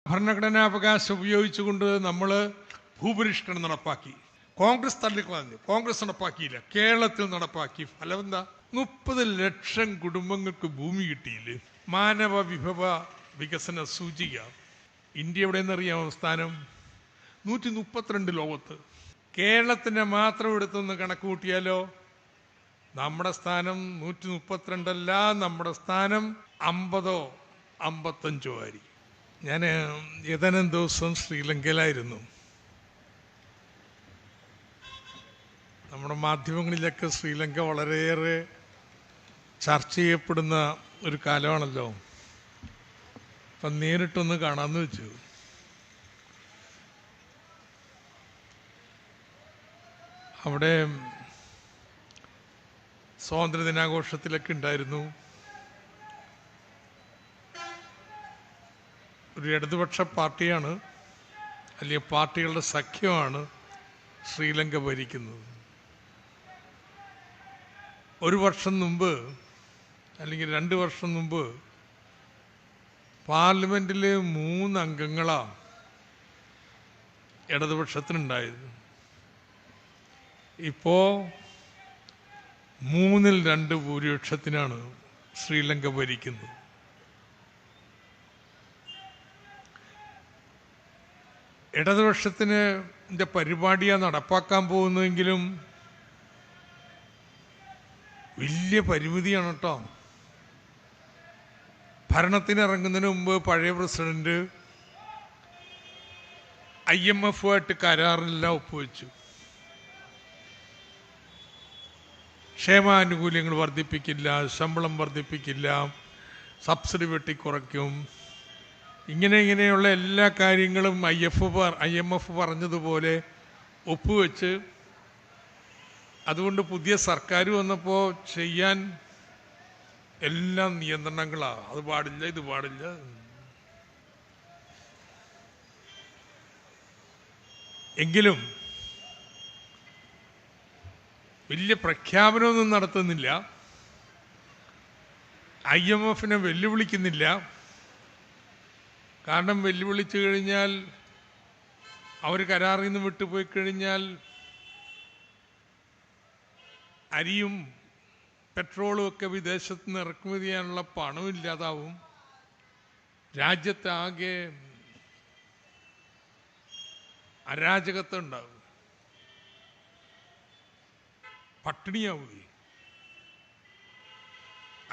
ഭരണഘടനാവകാശം ഉപയോഗിച്ചുകൊണ്ട് നമ്മൾ ഭൂപരിഷ്കരണം നടപ്പാക്കി. കോൺഗ്രസ് തള്ളിക്കളഞ്ഞു, കോൺഗ്രസ് നടപ്പാക്കിയില്ല, കേരളത്തിൽ നടപ്പാക്കി. ഫലം എന്താ? 30 ലക്ഷം കുടുംബങ്ങൾക്ക് ഭൂമി കിട്ടിയില്ലേ? മാനവ വിഭവ വികസന സൂചിക ഇന്ത്യ എവിടെയെന്നറിയാമോ സ്ഥാനം? 132 ലോകത്ത്. കേരളത്തിൻ്റെ മാത്രം എടുത്തൊന്ന് കണക്ക് കൂട്ടിയാലോ നമ്മുടെ സ്ഥാനം 132 അല്ല, നമ്മുടെ സ്ഥാനം 50ഓ 55ഓ ആയിരിക്കും. ഞാൻ ഏതാനും ദിവസം ശ്രീലങ്കയിലായിരുന്നു. നമ്മുടെ മാധ്യമങ്ങളിലൊക്കെ ശ്രീലങ്ക വളരെയേറെ ചർച്ച ചെയ്യപ്പെടുന്ന ഒരു കാലമാണല്ലോ. അപ്പം നേരിട്ടൊന്ന് കാണാമെന്ന് വെച്ചു. അവിടെ സ്വാതന്ത്ര്യദിനാഘോഷത്തിലൊക്കെ ഉണ്ടായിരുന്നു. ഒരു ഇടതുപക്ഷ പാർട്ടിയാണ്, അല്ലെങ്കിൽ പാർട്ടികളുടെ സഖ്യമാണ് ശ്രീലങ്ക ഭരിക്കുന്നത്. ഒരു വർഷം മുമ്പ് അല്ലെങ്കിൽ 2 വർഷം മുമ്പ് പാർലമെൻറ്റിൽ 3 അംഗങ്ങളാണ് ഇടതുപക്ഷത്തിനുണ്ടായത്. ഇപ്പോൾ 3-2 ഭൂരിപക്ഷത്തിനാണ് ശ്രീലങ്ക ഭരിക്കുന്നത്. ഇടതുപക്ഷത്തിന് പരിപാടിയാണ് നടപ്പാക്കാൻ പോകുന്നതെങ്കിലും വലിയ പരിമിതിയാണ് കേട്ടോ. ഭരണത്തിനിറങ്ങുന്നതിന് മുമ്പ് പഴയ പ്രസിഡന്റ് IMF-ആയിട്ട് കരാറിലെല്ലാം ഒപ്പുവെച്ചു. ക്ഷേമാനുകൂല്യങ്ങൾ വർദ്ധിപ്പിക്കില്ല, ശമ്പളം വർദ്ധിപ്പിക്കില്ല, സബ്സിഡി വെട്ടിക്കുറയ്ക്കും, ഇങ്ങനെയുള്ള എല്ലാ കാര്യങ്ങളും IMF പറഞ്ഞതുപോലെ ഒപ്പുവെച്ച്, അതുകൊണ്ട് പുതിയ സർക്കാർ വന്നപ്പോൾ ചെയ്യാൻ എല്ലാം നിയന്ത്രണങ്ങളാണ്. അത് പാടില്ല, ഇത് പാടില്ല. എങ്കിലും വലിയ പ്രഖ്യാപനമൊന്നും നടത്തുന്നില്ല, IMF-നെ വെല്ലുവിളിക്കുന്നില്ല. കാരണം വെല്ലുവിളിച്ചു കഴിഞ്ഞാൽ, അവർ കരാറിൽ നിന്ന് വിട്ടുപോയി കഴിഞ്ഞാൽ അരിയും പെട്രോളും ഒക്കെ വിദേശത്ത് നിന്ന് ഇറക്കുമതി ചെയ്യാനുള്ള പണമില്ലാതാവും. രാജ്യത്താകെ അരാജകത്വം ഉണ്ടാവും, പട്ടിണിയാവുകയും.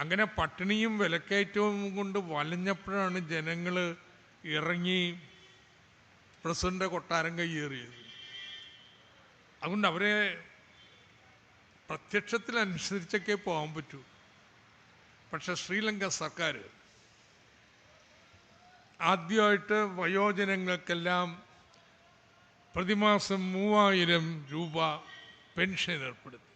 അങ്ങനെ പട്ടിണിയും വിലക്കയറ്റവും കൊണ്ട് വലഞ്ഞപ്പോഴാണ് ജനങ്ങൾ ഇറങ്ങി പ്രസിഡന്റ് കൊട്ടാരം കയ്യേറിയത്. അതുകൊണ്ട് അവരെ പ്രത്യക്ഷത്തിനനുസരിച്ചൊക്കെ പോകാൻ പറ്റൂ. പക്ഷെ ശ്രീലങ്ക സർക്കാർ ആദ്യമായിട്ട് വയോജനങ്ങൾക്കെല്ലാം പ്രതിമാസം 3000 രൂപ പെൻഷൻ ഏർപ്പെടുത്തി.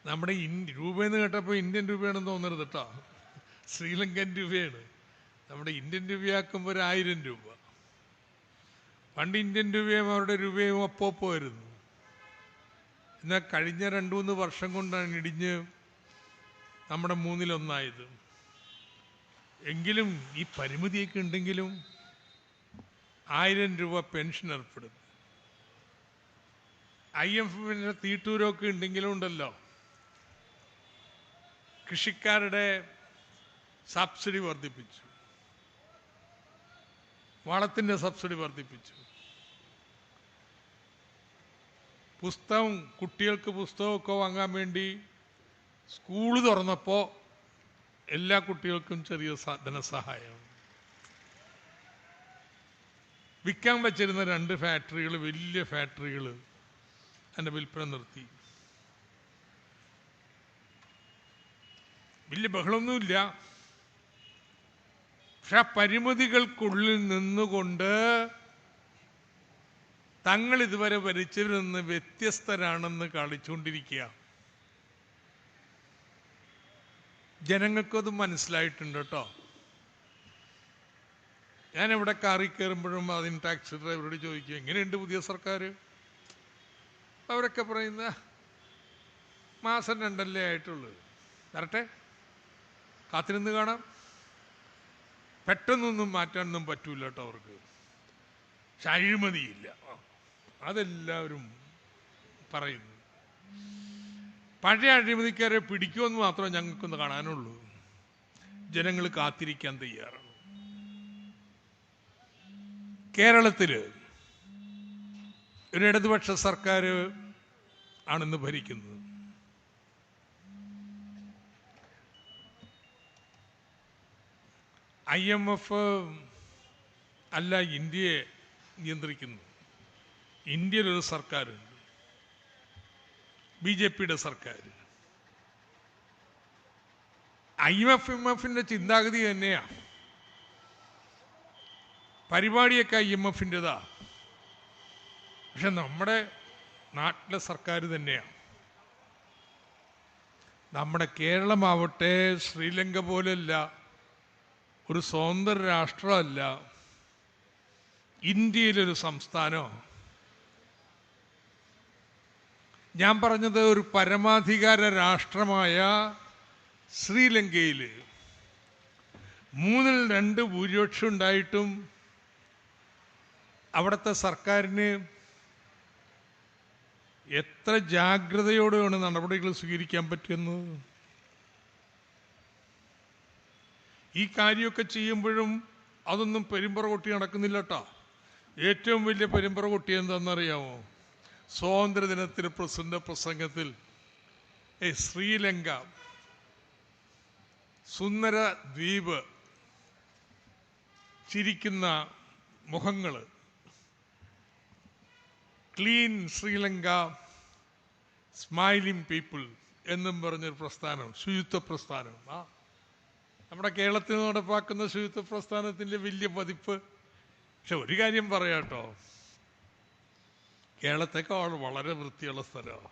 നമ്മുടെ രൂപയെന്ന് കേട്ടപ്പോൾ ഇന്ത്യൻ രൂപയാണെന്ന് തോന്നരുത് കേട്ടോ, ശ്രീലങ്കൻ രൂപയാണ്. നമ്മുടെ ഇന്ത്യൻ രൂപയാക്കുമ്പോൾ 1000 രൂപ. പണ്ട് ഇന്ത്യൻ രൂപയും അവരുടെ രൂപയും ഒപ്പമായിരുന്നു. എന്നാൽ കഴിഞ്ഞ 2-3 വർഷം കൊണ്ടാണ് ഇടിഞ്ഞ് നമ്മുടെ 1/3 എങ്കിലും ഈ പരിമിതിയൊക്കെ ഉണ്ടെങ്കിലും 1000 രൂപ പെൻഷൻ ഏർപ്പെടുത്തി. IMF-ന്റെ തീട്ടൂരമൊക്കെ ഉണ്ടെങ്കിലും ഉണ്ടല്ലോ, കൃഷിക്കാരുടെ സബ്സിഡി വർദ്ധിപ്പിച്ചു, വളത്തിൻ്റെ സബ്സിഡി വർദ്ധിപ്പിച്ചു, കുട്ടികൾക്ക് പുസ്തകമൊക്കെ വാങ്ങാൻ വേണ്ടി സ്കൂൾ തുറന്നപ്പോൾ എല്ലാ കുട്ടികൾക്കും ചെറിയ ധനസഹായം. വിൽക്കാൻ വച്ചിരുന്ന 2 ഫാക്ടറികൾ, വലിയ ഫാക്ടറികൾ, അതിൻ്റെ വിൽപ്പന നിർത്തി. വലിയ ബഹളമൊന്നുമില്ല. പക്ഷെ പരിമിതികൾക്കുള്ളിൽ നിന്നുകൊണ്ട് തങ്ങൾ ഇതുവരെ ഭരിച്ചവരിൽ നിന്ന് വ്യത്യസ്തരാണെന്ന് കാണിച്ചുകൊണ്ടിരിക്കുക. ജനങ്ങൾക്കത് മനസ്സിലായിട്ടുണ്ട് കേട്ടോ. ഞാൻ എവിടെ കാറിൽ കയറുമ്പോഴും അതിന് ടാക്സി ഡ്രൈവറോട് ചോദിക്കും, എങ്ങനെയുണ്ട് പുതിയ സർക്കാർ? അവരൊക്കെ പറയുന്ന മാസം 2 ആയിട്ടുള്ളൂ, വരട്ടെ, കാത്തിരുന്ന് കാണാം. പെട്ടെന്നൊന്നും മാറ്റാനൊന്നും പറ്റൂല കേട്ടോ അവർക്ക്. പക്ഷെ അഴിമതിയില്ല, അതെല്ലാവരും പറയുന്നു. പഴയ അഴിമതിക്കാരെ പിടിക്കുമെന്ന് മാത്രമേ ഞങ്ങൾക്കൊന്ന് കാണാനുള്ളൂ. ജനങ്ങൾ കാത്തിരിക്കാൻ തയ്യാറാണ്. കേരളത്തിൽ ഒരു ഇടതുപക്ഷ സർക്കാർ ആണിന്ന് ഭരിക്കുന്നത്. IMF അല്ല ഇന്ത്യയെ നിയന്ത്രിക്കുന്നു. ഇന്ത്യയിലൊരു സർക്കാരുണ്ട്, BJPയുടെ സർക്കാർ. IMF-ന്റെ ചിന്താഗതി തന്നെയാണ്. പരിപാടിയൊക്കെ IMF-ൻ്റെതാ. പക്ഷെ നമ്മുടെ നാട്ടിലെ സർക്കാർ തന്നെയാണ്. നമ്മുടെ കേരളമാവട്ടെ ശ്രീലങ്ക പോലെയല്ല, ഒരു സ്വതന്ത്ര രാഷ്ട്രമല്ല, ഇന്ത്യയിലൊരു സംസ്ഥാനമോ. ഞാൻ പറഞ്ഞത് ഒരു പരമാധികാര രാഷ്ട്രമായ ശ്രീലങ്കയിൽ 2/3 ഭൂരിപക്ഷം ഉണ്ടായിട്ടും അവിടുത്തെ സർക്കാരിന് എത്ര ജാഗ്രതയോടെയാണ് നടപടികൾ സ്വീകരിക്കാൻ പറ്റുന്നത്. ഈ കാര്യമൊക്കെ ചെയ്യുമ്പോഴും അതൊന്നും പെരുമ്പറ കൊട്ടി നടക്കുന്നില്ല കേട്ടോ. ഏറ്റവും വലിയ പെരുമ്പറ കൊട്ടി എന്താണെന്നറിയാമോ? സ്വാതന്ത്ര്യദിനത്തിൽ പ്രസിഡന്റ് പ്രസംഗത്തിൽ ശ്രീലങ്ക സുന്ദര ദ്വീപ്, ചിരിക്കുന്ന മുഖങ്ങൾ, ക്ലീൻ ശ്രീലങ്ക, സ്മൈലിംഗ് പീപ്പിൾ എന്നും പറഞ്ഞൊരു പ്രസ്ഥാനം, ശുചിത്വ പ്രസ്ഥാനം. നമ്മുടെ കേരളത്തിൽ നടപ്പാക്കുന്ന ശുചിത്വ പ്രസ്ഥാനത്തിൻ്റെ വലിയ പതിപ്പ്. പക്ഷെ ഒരു കാര്യം പറയാട്ടോ, കേരളത്തെക്കാൾ വളരെ വൃത്തിയുള്ള സ്ഥലമാണ്.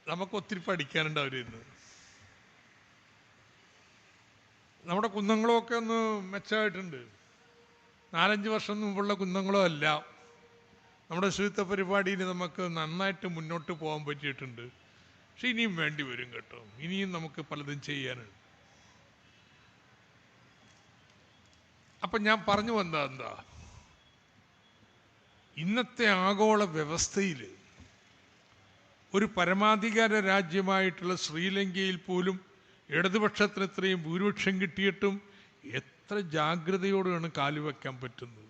നമുക്ക് ഒത്തിരി പഠിക്കാനുണ്ട് അവരിൽ നിന്ന്. നമ്മുടെ കുന്നംകുളമൊക്കെ ഒന്ന് മെച്ചമായിട്ടുണ്ട്. 4-5 വർഷം മുമ്പുള്ള കുന്നംകുളം അല്ല. നമ്മുടെ ശുചിത്വ പരിപാടിയിൽ നമുക്ക് നന്നായിട്ട് മുന്നോട്ട് പോകാൻ പറ്റിയിട്ടുണ്ട്. പക്ഷെ ഇനിയും വേണ്ടി വരും കേട്ടോ. ഇനിയും നമുക്ക് പലതും ചെയ്യാനുണ്ട്. അപ്പം ഞാൻ പറഞ്ഞു വന്നത് എന്താ, ഇന്നത്തെ ആഗോള വ്യവസ്ഥയിൽ ഒരു പരമാധികാര രാജ്യമായിട്ടുള്ള ശ്രീലങ്കയിൽ പോലും ഇടതുപക്ഷത്തിന് ഇത്രയും ഭൂരിപക്ഷം കിട്ടിയിട്ടും എത്ര ജാഗ്രതയോടെയാണ് കാലുവെക്കാൻ പറ്റുന്നത്.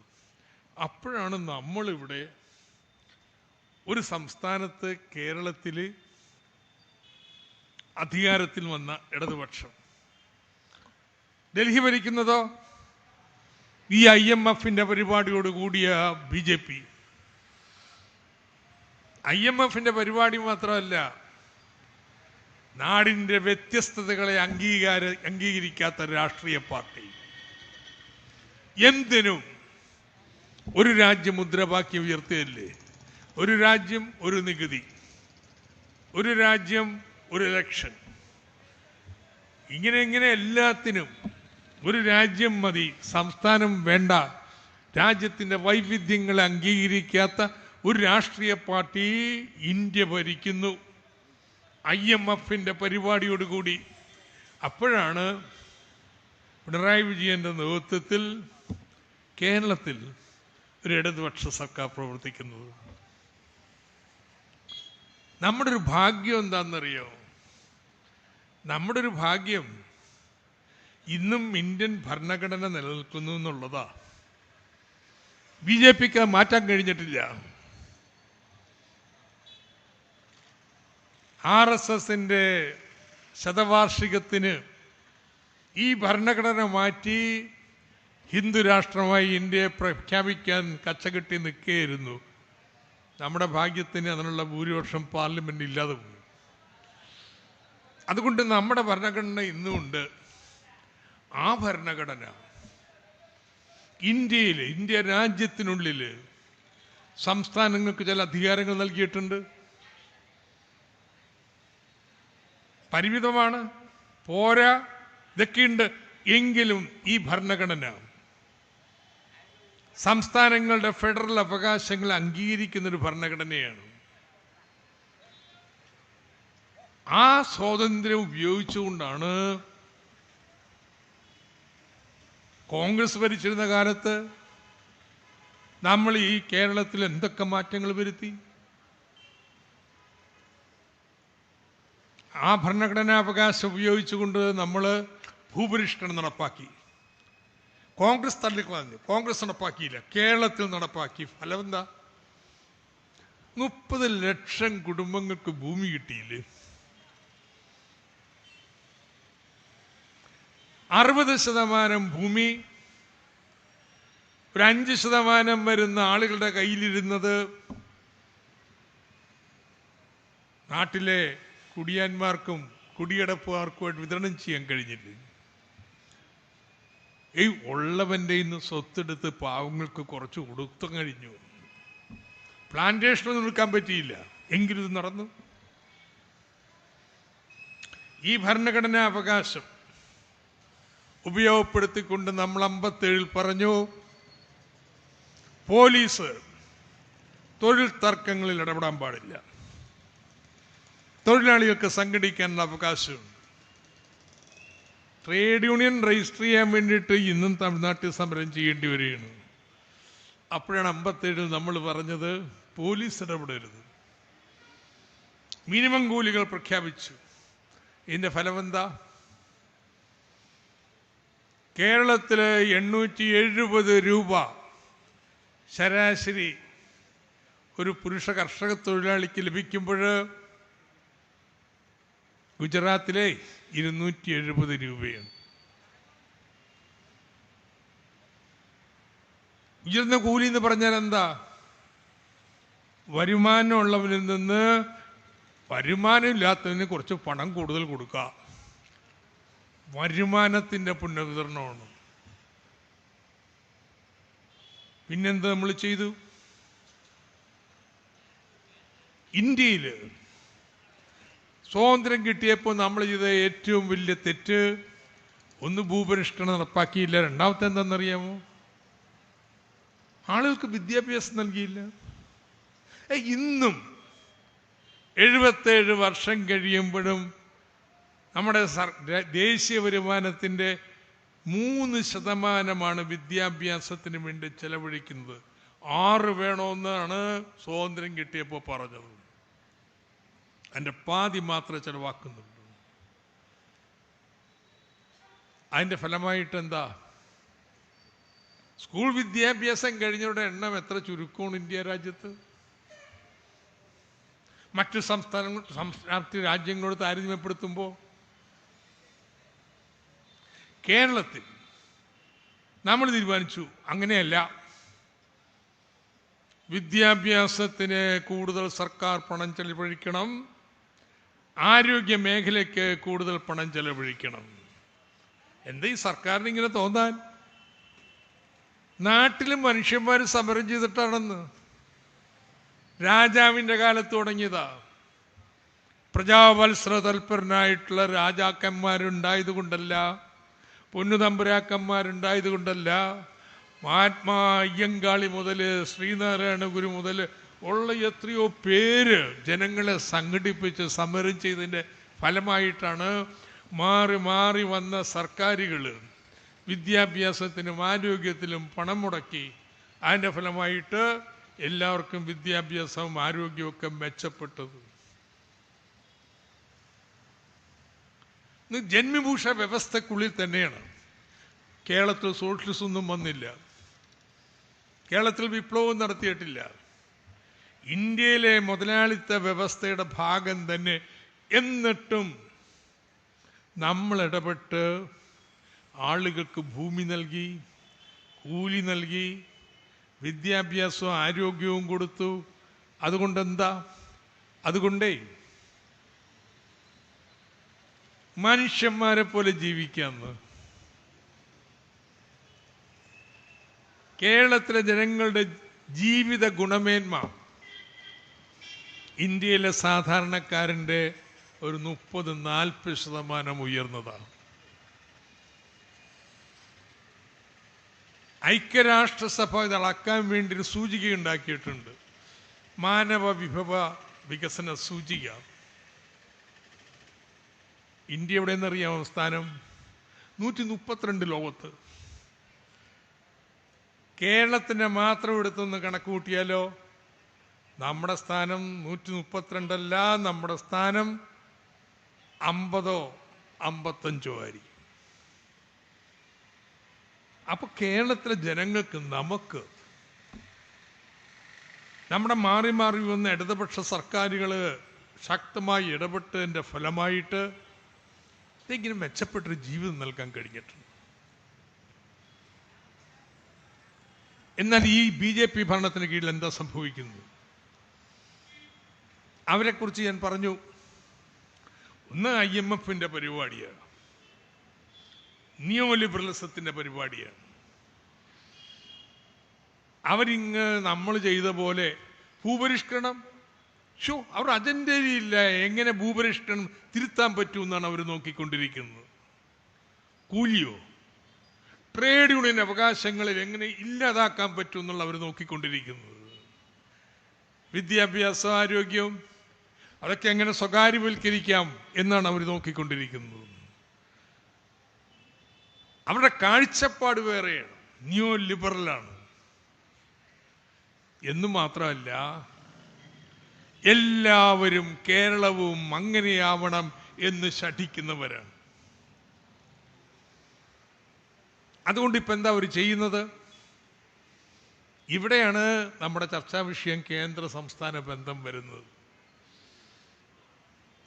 അപ്പോഴാണ് നമ്മളിവിടെ ഒരു സംസ്ഥാനത്ത്, കേരളത്തിൽ അധികാരത്തിൽ വന്ന ഇടതുപക്ഷം, ഡൽഹി ഭരിക്കുന്നതോ ഈ IMF-ന്റെ പരിപാടിയോട് കൂടിയ BJP. IMF-ന്റെ പരിപാടി മാത്രമല്ല, നാടിൻ്റെ വ്യത്യസ്തതകളെ അംഗീകരിക്കാത്ത രാഷ്ട്രീയ പാർട്ടി. എന്തിനും ഒരു രാജ്യം മുദ്രാവാക്യം ഉയർത്തുകയല്ലേ? ഒരു രാജ്യം ഒരു നികുതി, ഒരു രാജ്യം ഒരു ഇലക്ഷൻ, ഇങ്ങനെ എല്ലാത്തിനും ഒരു രാജ്യം മതി, സംസ്ഥാനം വേണ്ട. രാജ്യത്തിൻ്റെ വൈവിധ്യങ്ങളെ അംഗീകരിക്കാത്ത ഒരു രാഷ്ട്രീയ പാർട്ടി ഇന്ത്യ ഭരിക്കുന്നു IMF-ന്റെ പരിപാടിയോടുകൂടി. അപ്പോഴാണ് പിണറായി വിജയൻ്റെ നേതൃത്വത്തിൽ കേരളത്തിൽ ഒരു ഇടതുപക്ഷ സർക്കാർ പ്രവർത്തിക്കുന്നത്. നമ്മുടെ ഒരു ഭാഗ്യം എന്താണെന്നറിയോ? നമ്മുടെ ഒരു ഭാഗ്യം ഇന്നും ഇന്ത്യൻ ഭരണഘടന നിലനിൽക്കുന്നു എന്നുള്ളതാ. BJPക്ക് മാറ്റാൻ കഴിഞ്ഞിട്ടില്ല. RSSന്റെ ശതവാർഷികത്തിന് ഈ ഭരണഘടന മാറ്റി ഹിന്ദു രാഷ്ട്രമായി ഇന്ത്യയെ പ്രഖ്യാപിക്കാൻ കച്ചകെട്ടി നിൽക്കുകയായിരുന്നു. നമ്മുടെ ഭാഗ്യത്തിന് അതിനുള്ള ഭൂരിപക്ഷം പാർലമെന്റ് ഇല്ലാതെ പോയി. അതുകൊണ്ട് നമ്മുടെ ഭരണഘടന ഇന്നുമുണ്ട്. ആ ഭരണഘടന ഇന്ത്യ രാജ്യത്തിനുള്ളിൽ സംസ്ഥാനങ്ങൾക്ക് ചില അധികാരങ്ങൾ നൽകിയിട്ടുണ്ട്. പരിമിതമാണ്, പോരാ, ഇതൊക്കെയുണ്ട്. എങ്കിലും ഈ ഭരണഘടന സംസ്ഥാനങ്ങളുടെ ഫെഡറൽ അവകാശങ്ങൾ അംഗീകരിക്കുന്നൊരു ഭരണഘടനയാണ്. ആ സ്വാതന്ത്ര്യം ഉപയോഗിച്ചുകൊണ്ടാണ് കോൺഗ്രസ് ഭരിച്ചിരുന്ന കാലത്ത് നമ്മൾ ഈ കേരളത്തിൽ എന്തൊക്കെ മാറ്റങ്ങൾ വരുത്തി? ആ ഭരണഘടനാവകാശം ഉപയോഗിച്ചുകൊണ്ട് നമ്മൾ ഭൂപരിഷ്കരണം നടപ്പാക്കി. കോൺഗ്രസ് തള്ളിക്കളഞ്ഞു, കോൺഗ്രസ് നടപ്പാക്കിയില്ല, കേരളത്തിൽ നടപ്പാക്കി. ഫലം എന്താ? 30 ലക്ഷം കുടുംബങ്ങൾക്ക് ഭൂമി കിട്ടിയില്ലേ? 60% ഭൂമി ഒരു 5% വരുന്ന ആളുകളുടെ കയ്യിലിരുന്നത് നാട്ടിലെ കുടിയാന്മാർക്കും കുടിയടപ്പുകാർക്കുമായിട്ട് വിതരണം ചെയ്യാൻ കഴിഞ്ഞില്ലേ? ഈ ഉള്ളവൻ്റെ ഇന്ന് സ്വത്തെടുത്ത് പാവങ്ങൾക്ക് കുറച്ച് കൊടുത്തു കഴിഞ്ഞു. പ്ലാന്റേഷനൊന്നും എടുക്കാൻ പറ്റിയില്ല, എങ്കിലും ഇത് നടന്നു. ഈ ഭരണഘടനാ അവകാശം ഉപയോഗപ്പെടുത്തിക്കൊണ്ട് നമ്മൾ 57 പറഞ്ഞു, പോലീസ് തൊഴിൽ തർക്കങ്ങളിൽ ഇടപെടാൻ പാടില്ല, തൊഴിലാളികൾക്ക് സംഘടിക്കാനുള്ള അവകാശമുണ്ട്. ട്രേഡ് യൂണിയൻ രജിസ്റ്റർ ചെയ്യാൻ വേണ്ടിയിട്ട് ഇന്നും തമിഴ്നാട്ടിൽ സമരം ചെയ്യേണ്ടി വരികയാണ്. അപ്പോഴാണ് 57 നമ്മൾ പറഞ്ഞത് പോലീസ് ഇടപെടരുത്. മിനിമം കൂലികൾ പ്രഖ്യാപിച്ചു. ഇതിൻ്റെ ഫലം എന്താ? കേരളത്തിൽ 870 രൂപ ശരാശരി ഒരു പുരുഷ കർഷക തൊഴിലാളിക്ക് ലഭിക്കുമ്പോൾ ഗുജറാത്തിലെ 270 രൂപയാണ്. ഉയർന്ന കൂലി എന്ന് പറഞ്ഞാൽ എന്താ? വരുമാനമുള്ളവനിൽ നിന്ന് വരുമാനമില്ലാത്തതിന് കുറച്ച് പണം കൂടുതൽ കൊടുക്കുക. വരുമാനത്തിൻ്റെ പുനർവിതരണമാണ്. പിന്നെന്താ നമ്മൾ ചെയ്തു? ഇന്ത്യയിൽ സ്വാതന്ത്ര്യം കിട്ടിയപ്പോൾ നമ്മൾ ചെയ്ത ഏറ്റവും വലിയ തെറ്റ്, ഒന്ന് ഭൂപരിഷ്കരണം നടപ്പാക്കിയില്ല, രണ്ടാമത്തെ എന്താണെന്നറിയാമോ? ആളുകൾക്ക് വിദ്യാഭ്യാസം നൽകിയില്ല. ഇന്നും 77 വർഷം കഴിയുമ്പോഴും നമ്മുടെ ദേശീയ വരുമാനത്തിൻ്റെ 3% വിദ്യാഭ്യാസത്തിന് വേണ്ടി ചെലവഴിക്കുന്നത്. 6 വേണമെന്നാണ് സ്വാതന്ത്ര്യം കിട്ടിയപ്പോൾ പറഞ്ഞത്. അതിൻ്റെ പാതി മാത്രമേ ചെലവാക്കുന്നുള്ളൂ. അതിൻ്റെ ഫലമായിട്ട് എന്താ? സ്കൂൾ വിദ്യാഭ്യാസം കഴിഞ്ഞവരുടെ എണ്ണം എത്ര ചുരുക്കമാണ് ഇന്ത്യ രാജ്യത്ത്. മറ്റ് സംസ്ഥാന രാജ്യങ്ങളോട് താരതമ്യപ്പെടുത്തുമ്പോൾ കേരളത്തിൽ നമ്മൾ തീരുമാനിച്ചു അങ്ങനെയല്ല, വിദ്യാഭ്യാസത്തിന് കൂടുതൽ സർക്കാർ പണം ചെലവഴിക്കണം, ആരോഗ്യ മേഖലയ്ക്ക് കൂടുതൽ പണം ചെലവഴിക്കണം. എന്താ ഈ സർക്കാരിന് ഇങ്ങനെ തോന്നാൻ? നാട്ടിലും മനുഷ്യന്മാർ സമരം ചെയ്തിട്ടാണെന്ന്. രാജാവിൻ്റെ കാലത്ത് തുടങ്ങിയതാ. പ്രജാവത്സര തൽപരനായിട്ടുള്ള രാജാക്കന്മാരുണ്ടായത് കൊണ്ടല്ല, പൊന്നുതമ്പുരാക്കന്മാരുണ്ടായത് കൊണ്ടല്ല, മഹാത്മാ അയ്യങ്കാളി മുതൽ ശ്രീനാരായണ ഗുരു മുതൽ ഉള്ള എത്രയോ പേര് ജനങ്ങളെ സംഘടിപ്പിച്ച് സമരം ചെയ്തതിൻ്റെ ഫലമായിട്ടാണ് മാറി മാറി വന്ന സർക്കാരുകൾ വിദ്യാഭ്യാസത്തിനും ആരോഗ്യത്തിലും പണം മുടക്കി. അതിൻ്റെ ഫലമായിട്ട് എല്ലാവർക്കും വിദ്യാഭ്യാസവും ആരോഗ്യവും മെച്ചപ്പെട്ടത്. ജന്മിഭൂഷ വ്യവസ്ഥക്കുള്ളിൽ തന്നെയാണ്. കേരളത്തിൽ സോഷ്യലിസം ഒന്നും വന്നില്ല, കേരളത്തിൽ വിപ്ലവം നടത്തിയിട്ടില്ല. ഇന്ത്യയിലെ മുതലാളിത്ത വ്യവസ്ഥയുടെ ഭാഗം തന്നെ. എന്നിട്ടും നമ്മൾ ഇടപെട്ട് ആളുകൾക്ക് ഭൂമി നൽകി, കൂലി നൽകി, വിദ്യാഭ്യാസവും ആരോഗ്യവും കൊടുത്തു. അതുകൊണ്ടെന്താ? അതുകൊണ്ടേ മനുഷ്യന്മാരെ പോലെ ജീവിക്കാമെന്ന്. കേരളത്തിലെ ജനങ്ങളുടെ ജീവിത ഗുണമേന്മ ഇന്ത്യയിലെ സാധാരണക്കാരൻ്റെ ഒരു 30-40% ഉയർന്നതാണ്. ഐക്യരാഷ്ട്രസഭ ഇത് അളക്കാൻ വേണ്ടി ഒരു സൂചിക ഉണ്ടാക്കിയിട്ടുണ്ട്, മാനവ വിഭവ വികസന സൂചിക. ഇന്ത്യ എവിടെയെന്നറിയാമോ സ്ഥാനം? 132 ലോകത്ത്. കേരളത്തിൻ്റെ മാത്രം എടുത്തൊന്ന് കണക്ക് കൂട്ടിയാലോ നമ്മുടെ സ്ഥാനം 132 അല്ല, നമ്മുടെ സ്ഥാനം 50 55 ആയിരിക്കും. അപ്പൊ കേരളത്തിലെ ജനങ്ങൾക്ക് നമുക്ക് നമ്മുടെ മാറി മാറി വന്ന ഇടതുപക്ഷ സർക്കാരുകൾ ശക്തമായി ഇടപെട്ടതിൻ്റെ ഫലമായിട്ട് ഇങ്ങനെ മെച്ചപ്പെട്ടൊരു ജീവിതം നൽകാൻ കഴിഞ്ഞിട്ടുണ്ട്. എന്നാൽ ഈ BJP ഭരണത്തിന് കീഴിൽ എന്താ സംഭവിക്കുന്നത്? അവരെക്കുറിച്ച് ഞാൻ പറഞ്ഞു. ഒന്ന് IMFന്റെ പരിപാടിയാണ്, നിയോ ലിബറലിസത്തിൻ്റെ പരിപാടിയാണ്. അവരിങ്ങ് നമ്മൾ ചെയ്ത പോലെ ഭൂപരിഷ്കരണം അവർ അജണ്ടയിലില്ല. എങ്ങനെ ഭൂപരിഷ്കരണം തിരുത്താൻ പറ്റുമെന്നാണ് അവർ നോക്കിക്കൊണ്ടിരിക്കുന്നത്. കൂലിയോ ട്രേഡ് യൂണിയൻ അവകാശങ്ങളിൽ എങ്ങനെ ഇല്ലാതാക്കാൻ പറ്റുമെന്നുള്ള അവർ നോക്കിക്കൊണ്ടിരിക്കുന്നത്. വിദ്യാഭ്യാസം, ആരോഗ്യവും അതൊക്കെ എങ്ങനെ സ്വകാര്യവൽക്കരിക്കാം എന്നാണ് അവർ നോക്കിക്കൊണ്ടിരിക്കുന്നത്. അവരുടെ കാഴ്ചപ്പാട് വേറെയാണ്, ന്യൂ ലിബറലാണ്. എന്ന് മാത്രമല്ല, എല്ലാവരും കേരളവും അങ്ങനെയാവണം എന്ന് ശഠിക്കുന്നവരാണ്. അതുകൊണ്ട് ഇപ്പം എന്താ അവർ ചെയ്യുന്നത്? ഇവിടെയാണ് നമ്മുടെ ചർച്ചാ വിഷയം കേന്ദ്ര സംസ്ഥാന ബന്ധം വരുന്നത്.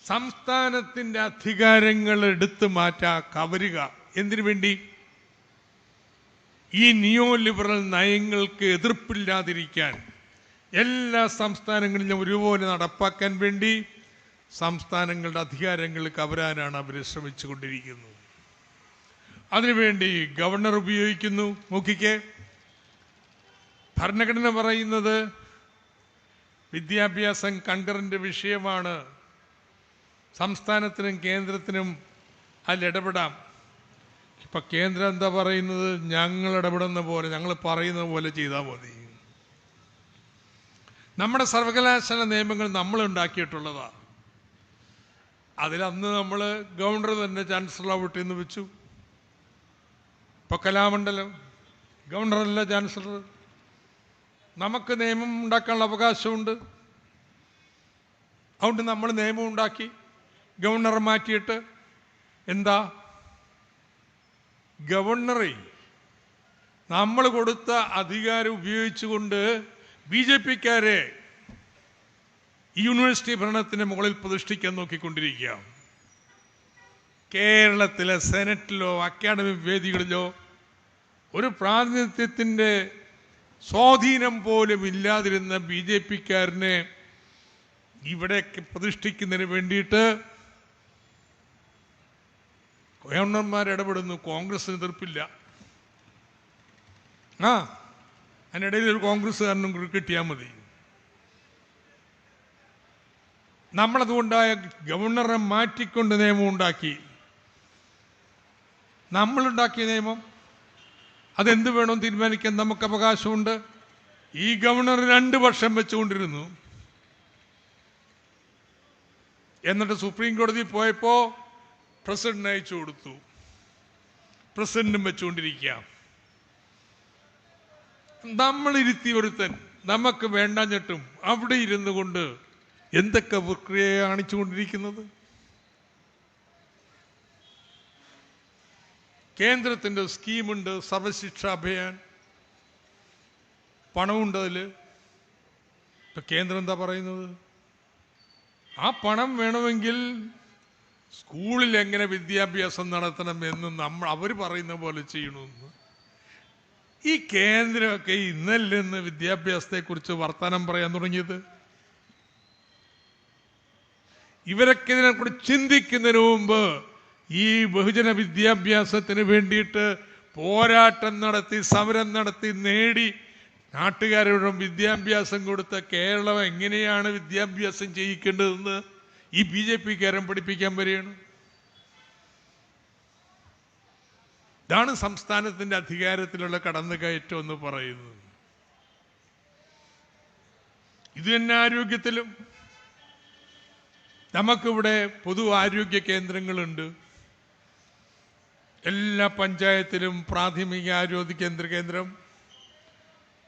സംസ്ഥാനത്തിൻ്റെ അധികാരങ്ങൾ എടുത്തു കവരുക. എന്തിനു വേണ്ടി? ഈ നിയോ ലിബറൽ നയങ്ങൾക്ക് എതിർപ്പില്ലാതിരിക്കാൻ, എല്ലാ സംസ്ഥാനങ്ങളിലും ഒരുപോലെ നടപ്പാക്കാൻ വേണ്ടി സംസ്ഥാനങ്ങളുടെ അധികാരങ്ങൾ കവരാനാണ് അവർ ശ്രമിച്ചുകൊണ്ടിരിക്കുന്നത്. അതിനുവേണ്ടി ഗവർണർ ഉപയോഗിക്കുന്നു. നോക്കിക്കേ, ഭരണഘടന പറയുന്നത് വിദ്യാഭ്യാസം കൺകറന്റ് വിഷയമാണ്, സംസ്ഥാനത്തിനും കേന്ദ്രത്തിനും അതിലിടപെടാം. ഇപ്പൊ കേന്ദ്രം എന്താ പറയുന്നത്? ഞങ്ങൾ ഇടപെടുന്ന പോലെ, ഞങ്ങൾ പറയുന്ന പോലെ ചെയ്താൽ മതി. നമ്മുടെ സർവകലാശാല നിയമങ്ങൾ നമ്മൾ ഉണ്ടാക്കിയിട്ടുള്ളതാ. അതിലന്ന് നമ്മൾ ഗവർണർ തന്നെ ചാൻസലർ വിട്ടെന്ന് വെച്ചു. ഇപ്പൊ കലാമണ്ഡലം ഗവർണറല്ല ചാൻസലർ. നമുക്ക് നിയമം ഉണ്ടാക്കാനുള്ള അവകാശമുണ്ട്. അതുകൊണ്ട് നമ്മൾ നിയമം ഉണ്ടാക്കി ഗവർണറെ മാറ്റിയിട്ട് എന്താ? ഗവർണറെ നമ്മൾ കൊടുത്ത അധികാരം ഉപയോഗിച്ചുകൊണ്ട് BJPക്കാരെ ഈ യൂണിവേഴ്സിറ്റി ഭരണത്തിന് മുകളിൽ പ്രതിഷ്ഠിക്കാൻ നോക്കിക്കൊണ്ടിരിക്കുക. കേരളത്തിലെ സെനറ്റിലോ അക്കാഡമിക് വേദികളിലോ ഒരു പ്രാതിനിധ്യത്തിൻ്റെ സ്വാധീനം പോലും ഇല്ലാതിരുന്ന BJPക്കാരനെ ഇവിടെ പ്രതിഷ്ഠിക്കുന്നതിന് വേണ്ടിയിട്ട് ഗവർണർമാർ ഇടപെടുന്നു. കോൺഗ്രസിന് എതിർപ്പില്ല. അതിനിടയിൽ ഒരു കോൺഗ്രസ്സുകാരനും കിട്ടിയാൽ മതി. നമ്മളതുകൊണ്ടായ ഗവർണറെ മാറ്റിക്കൊണ്ട് നിയമം ഉണ്ടാക്കി. നമ്മളുണ്ടാക്കിയ നിയമം അതെന്ത് വേണമെന്ന് തീരുമാനിക്കാൻ നമുക്ക് അവകാശമുണ്ട്. ഈ ഗവർണർ 2 വർഷം വെച്ചുകൊണ്ടിരുന്നു. എന്നിട്ട് സുപ്രീം കോടതി പോയപ്പോൾ പ്രസിഡന്റ് അയച്ചു കൊടുത്തു. പ്രസിഡന്റും വെച്ചുകൊണ്ടിരിക്കാം. നമ്മളിരുത്തി ഒരുത്തൻ നമുക്ക് വേണ്ടാഞ്ഞിട്ടും അവിടെ ഇരുന്നു കൊണ്ട് എന്തൊക്കെ പ്രക്രിയ കാണിച്ചുകൊണ്ടിരിക്കുന്നത്? കേന്ദ്രത്തിൻ്റെ സ്കീമുണ്ട്, സർവശിക്ഷാ അഭിയാൻ, പണമുണ്ട് അതിൽ. ഇപ്പൊ കേന്ദ്രം എന്താ പറയുന്നത്? ആ പണം വേണമെങ്കിൽ സ്കൂളിൽ എങ്ങനെ വിദ്യാഭ്യാസം നടത്തണം എന്ന് അവർ പറയുന്ന പോലെ ചെയ്യണമെന്ന്. ഈ കേന്ദ്രമൊക്കെ ഇന്നലെ നിന്ന് വിദ്യാഭ്യാസത്തെക്കുറിച്ച് വർത്തമാനം പറയാൻ തുടങ്ങിയത്. ഇവരൊക്കെ ഇതിനെക്കുറിച്ച് ചിന്തിക്കുന്നതിന് മുമ്പ് ഈ ബഹുജന വിദ്യാഭ്യാസത്തിന് വേണ്ടിയിട്ട് പോരാട്ടം നടത്തി, സമരം നടത്തി, നേടി നാട്ടുകാരോട് വിദ്യാഭ്യാസം കൊടുത്ത കേരളം എങ്ങനെയാണ് വിദ്യാഭ്യാസം ചെയ്യിക്കേണ്ടതെന്ന് ഈ BJPക്കാരൻ പഠിപ്പിക്കാൻ വരികയാണ്. ഇതാണ് സംസ്ഥാനത്തിൻ്റെ അധികാരത്തിലുള്ള കടന്നുകയറ്റം എന്ന് പറയുന്നത്. ഇത് തന്നെ ആരോഗ്യത്തിലും. നമുക്കിവിടെ പൊതു ആരോഗ്യ കേന്ദ്രങ്ങളുണ്ട്. എല്ലാ പഞ്ചായത്തിലും പ്രാഥമിക ആരോഗ്യ കേന്ദ്രം,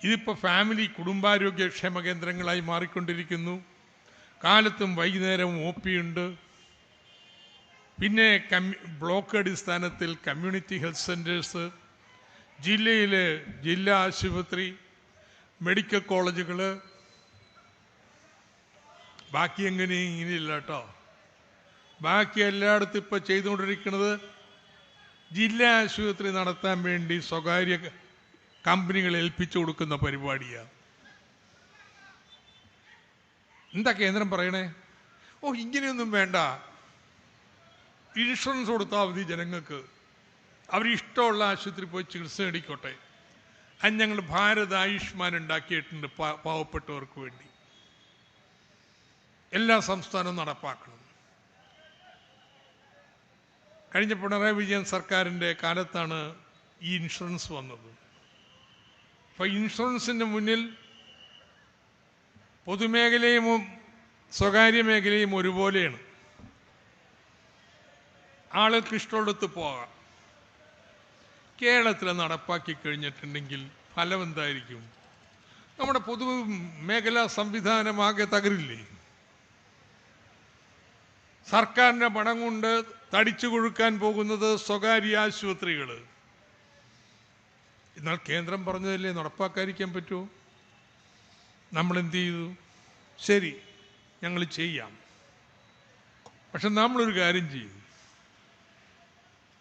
ഇതിപ്പോൾ ഫാമിലി കുടുംബാരോഗ്യ ക്ഷേമ കേന്ദ്രങ്ങളായി മാറിക്കൊണ്ടിരിക്കുന്നു. കാലത്തും വൈകുന്നേരവും OP ഉണ്ട്. പിന്നെ ബ്ലോക്ക് അടിസ്ഥാനത്തിൽ കമ്മ്യൂണിറ്റി ഹെൽത്ത് സെൻറ്റേഴ്സ്, ജില്ലയിലെ ജില്ലാ ആശുപത്രി, മെഡിക്കൽ കോളേജുകൾ. ബാക്കി എങ്ങനെയും ഇങ്ങനെയില്ല കേട്ടോ. ബാക്കി എല്ലായിടത്തും ഇപ്പോൾ ചെയ്തുകൊണ്ടിരിക്കുന്നത് ജില്ലാ ആശുപത്രി നടത്താൻ വേണ്ടി സ്വകാര്യ കമ്പനികളെ ഏൽപ്പിച്ചു കൊടുക്കുന്ന പരിപാടിയാണ്. എന്താ കേന്ദ്രം പറയണേ? ഇങ്ങനെയൊന്നും വേണ്ട, ഇൻഷുറൻസ് കൊടുത്താൽ മതി ജനങ്ങൾക്ക്, അവരിഷ്ടമുള്ള ആശുപത്രി പോയി ചികിത്സ നേടിക്കോട്ടെ. അത് ഞങ്ങൾ ഭാരത് ആയുഷ്മാൻ ഉണ്ടാക്കിയിട്ടുണ്ട് പാവപ്പെട്ടവർക്ക് വേണ്ടി. എല്ലാ സംസ്ഥാനവും നടപ്പാക്കണം. കഴിഞ്ഞ പിണറായി വിജയൻ സർക്കാരിൻ്റെ കാലത്താണ് ഈ ഇൻഷുറൻസ് വന്നത്. അപ്പോൾ ഇൻഷുറൻസിൻ്റെ മുന്നിൽ പൊതുമേഖലയും സ്വകാര്യ മേഖലയും ഒരുപോലെയാണ്. ആളുകൾക്ക് ഇഷ്ടമുള്ളടത്ത് പോകാം. കേരളത്തിൽ നടപ്പാക്കി കഴിഞ്ഞിട്ടുണ്ടെങ്കിൽ ഫലം എന്തായിരിക്കും? നമ്മുടെ പൊതു മേഖലാ സംവിധാനമാകെ തകരില്ലേ? സർക്കാരിൻ്റെ പണം കൊണ്ട് തടിച്ചു കൊഴുക്കാൻ പോകുന്നത് സ്വകാര്യ ആശുപത്രികൾ. എന്നാൽ കേന്ദ്രം പറഞ്ഞതല്ലേ നടപ്പാക്കാതിരിക്കാൻ പറ്റുമോ? നമ്മളെന്ത് ചെയ്തു? ശരി, ഞങ്ങൾ ചെയ്യാം. പക്ഷെ നമ്മളൊരു കാര്യം ചെയ്യും.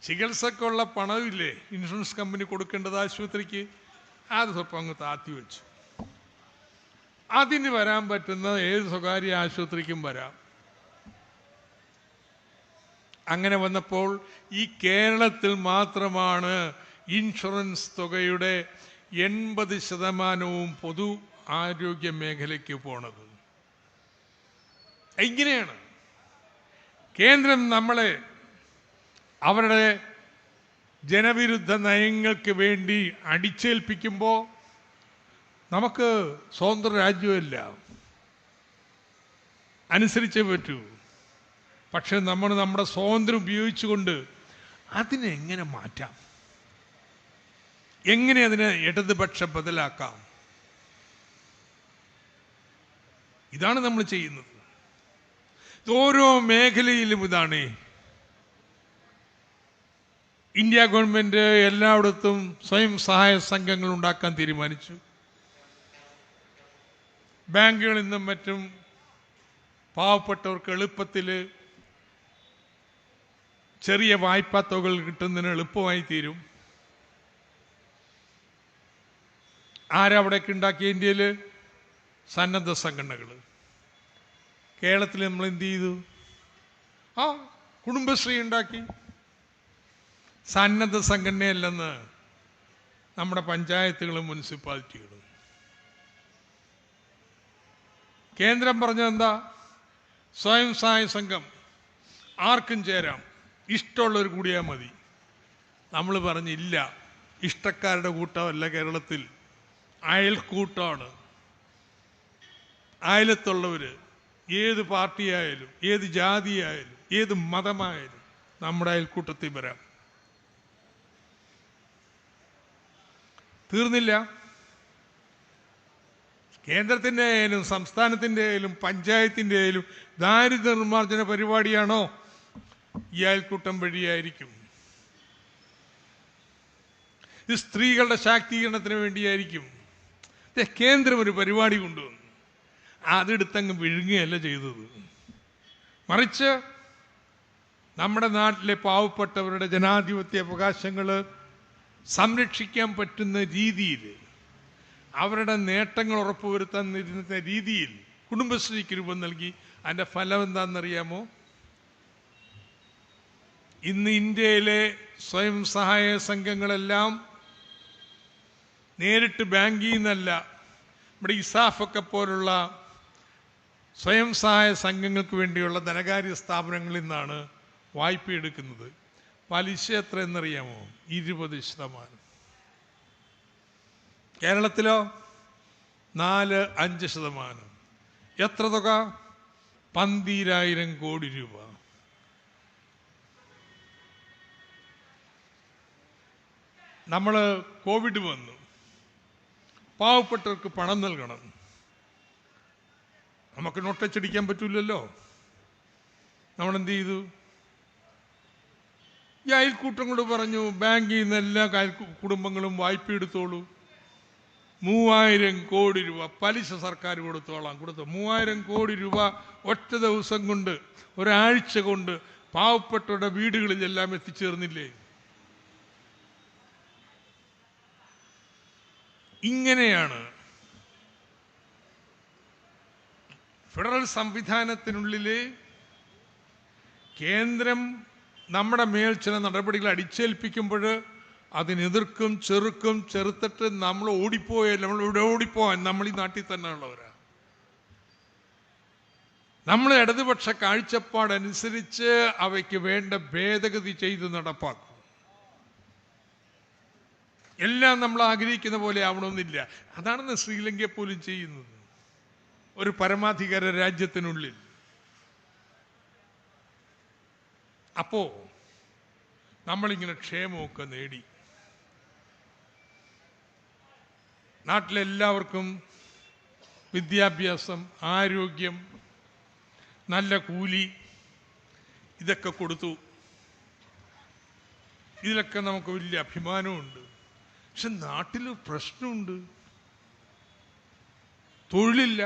ചികിത്സക്കുള്ള പണമില്ലേ ഇൻഷുറൻസ് കമ്പനി കൊടുക്കേണ്ടത് ആശുപത്രിക്ക്, അത് സ്വപ്പം അങ്ങ് താത്തി വെച്ചു. അതിന് വരാൻ പറ്റുന്ന ഏത് സ്വകാര്യ ആശുപത്രിക്കും വരാം. അങ്ങനെ വന്നപ്പോൾ ഈ കേരളത്തിൽ മാത്രമാണ് ഇൻഷുറൻസ് തുകയുടെ 80% പൊതു ആരോഗ്യ മേഖലയ്ക്ക് പോണത്. ഇങ്ങനെയാണ് കേന്ദ്രം നമ്മളെ അവരുടെ ജനവിരുദ്ധ നയങ്ങൾക്ക് വേണ്ടി അടിച്ചേൽപ്പിക്കുമ്പോൾ നമുക്ക് സ്വതന്ത്ര രാജ്യമല്ല, അനുസരിച്ചേ പറ്റൂ. പക്ഷെ നമ്മൾ നമ്മുടെ സ്വാതന്ത്ര്യം ഉപയോഗിച്ചുകൊണ്ട് അതിനെങ്ങനെ മാറ്റാം, എങ്ങനെ അതിനെ ഇടതുപക്ഷ ബദലാക്കാം, ഇതാണ് നമ്മൾ ചെയ്യുന്നത്. ഓരോ മേഖലയിലും ഇതാണ്. ഇന്ത്യ ഗവൺമെന്റ് എല്ലായിടത്തും സ്വയം സഹായ സംഘങ്ങൾ ഉണ്ടാക്കാൻ തീരുമാനിച്ചു. ബാങ്കുകളിൽ നിന്നും മറ്റും പാവപ്പെട്ടവർക്ക് എളുപ്പത്തിൽ ചെറിയ വായ്പാ തുകകൾ കിട്ടുന്നതിന് എളുപ്പമായി തീരും. ആരവിടേക്ക് ഉണ്ടാക്കിയ? ഇന്ത്യയിൽ സന്നദ്ധ സംഘടനകൾ. കേരളത്തിൽ നമ്മൾ എന്ത് ചെയ്തു? കുടുംബശ്രീ ഉണ്ടാക്കി. സന്നദ്ധ സംഘടനയല്ലെന്ന് നമ്മുടെ പഞ്ചായത്തുകളും മുനിസിപ്പാലിറ്റികളും. കേന്ദ്രം പറഞ്ഞതെന്താ? സ്വയം സഹായ സംഘം ആർക്കും ചേരാം, ഇഷ്ടമുള്ളവർ കൂടിയാൽ മതി. നമ്മൾ പറഞ്ഞില്ല, ഇഷ്ടക്കാരുടെ കൂട്ടമല്ല കേരളത്തിൽ, അയൽക്കൂട്ടമാണ്. അയലത്തുള്ളവർ, ഏത് പാർട്ടിയായാലും ഏത് ജാതിയായാലും ഏത് മതമായാലും നമ്മുടെ അയൽക്കൂട്ടത്തിൽ വരാം. തീർന്നില്ല. കേന്ദ്രത്തിൻ്റെ ആയാലും സംസ്ഥാനത്തിൻ്റെ ആയാലും പഞ്ചായത്തിൻ്റെ ആയാലും ദാരിദ്ര്യ നിർമ്മാർജ്ജന പരിപാടിയാണോ? ഈ അയൽക്കൂട്ടം വഴിയായിരിക്കും. ഇത് സ്ത്രീകളുടെ ശാക്തീകരണത്തിന് വേണ്ടിയായിരിക്കും. കേന്ദ്രം ഒരു പരിപാടി കൊണ്ടുവന്നു, അതെടുത്തങ്ങ് വിഴുങ്ങുകയല്ല ചെയ്തത്. മറിച്ച് നമ്മുടെ നാട്ടിലെ പാവപ്പെട്ടവരുടെ ജനാധിപത്യ അവകാശങ്ങൾ സംരക്ഷിക്കാൻ പറ്റുന്ന രീതിയിൽ, അവരുടെ നേട്ടങ്ങൾ ഉറപ്പുവരുത്താൻ രീതിയിൽ കുടുംബശ്രീക്ക് രൂപം നൽകി. അതിൻ്റെ ഫലം എന്താണെന്നറിയാമോ? ഇന്ന് ഇന്ത്യയിലെ സ്വയം സഹായ സംഘങ്ങളെല്ലാം നേരിട്ട് ബാങ്കിൽ നിന്നല്ല, നമ്മുടെ ഇസാഫൊക്കെ പോലുള്ള സ്വയം സഹായ സംഘങ്ങൾക്ക് വേണ്ടിയുള്ള ധനകാര്യ സ്ഥാപനങ്ങളിൽ നിന്നാണ് വായ്പ എടുക്കുന്നത്. പലിശ എത്ര എന്നറിയാമോ? 20%. കേരളത്തിലോ 4-5%. എത്ര തുക? 12,000 കോടി രൂപ. നമ്മൾ കോവിഡ് വന്നു, പാവപ്പെട്ടവർക്ക് പണം നൽകണം. നമുക്ക് നോട്ടച്ചടിക്കാൻ പറ്റൂലല്ലോ. നമ്മളെന്ത് ചെയ്തു? ഈ അയൽക്കൂട്ടം കൊണ്ട് പറഞ്ഞു, ബാങ്കിൽ നിന്ന് എല്ലാ കുടുംബങ്ങളും വായ്പ എടുത്തോളൂ, 3000 കോടി രൂപ പലിശ സർക്കാർ കൊടുത്തോളാം. 3000 കോടി രൂപ ഒറ്റ ദിവസം കൊണ്ട്, ഒരാഴ്ച കൊണ്ട് പാവപ്പെട്ടവരുടെ വീടുകളിലെല്ലാം എത്തിച്ചേർന്നില്ലേ? ഇങ്ങനെയാണ് ഫെഡറൽ സംവിധാനത്തിനുള്ളിൽ കേന്ദ്രം നമ്മുടെ മേൽ ചില നടപടികൾ അടിച്ചേൽപ്പിക്കുമ്പോൾ അതിനെതിർക്കും, ചെറുത്തിട്ട് നമ്മൾ ഓടിപ്പോയാൽ, നമ്മളിവിടെ ഓടിപ്പോവാൻ നമ്മൾ ഈ നാട്ടിൽ തന്നെ ഉള്ളവരാ. നമ്മൾ ഇടതുപക്ഷ കാഴ്ചപ്പാടനുസരിച്ച് അവയ്ക്ക് വേണ്ട ഭേദഗതി ചെയ്ത് നടപ്പാക്കും. എല്ലാം നമ്മൾ ആഗ്രഹിക്കുന്ന പോലെ ആവണമെന്നില്ല. അതാണ് ശ്രീലങ്ക പോലും ചെയ്യുന്നത്, ഒരു പരമാധികാര രാജ്യത്തിനുള്ളിൽ. അപ്പോ നമ്മളിങ്ങനെ ക്ഷേമമൊക്കെ നേടി, നാട്ടിലെല്ലാവർക്കും വിദ്യാഭ്യാസം, ആരോഗ്യം, നല്ല കൂലി, ഇതൊക്കെ കൊടുത്തു. ഇതിലൊക്കെ നമുക്ക് വലിയ അഭിമാനമുണ്ട്. പക്ഷെ നാട്ടിൽ പ്രശ്നമുണ്ട്, തൊഴിലില്ല.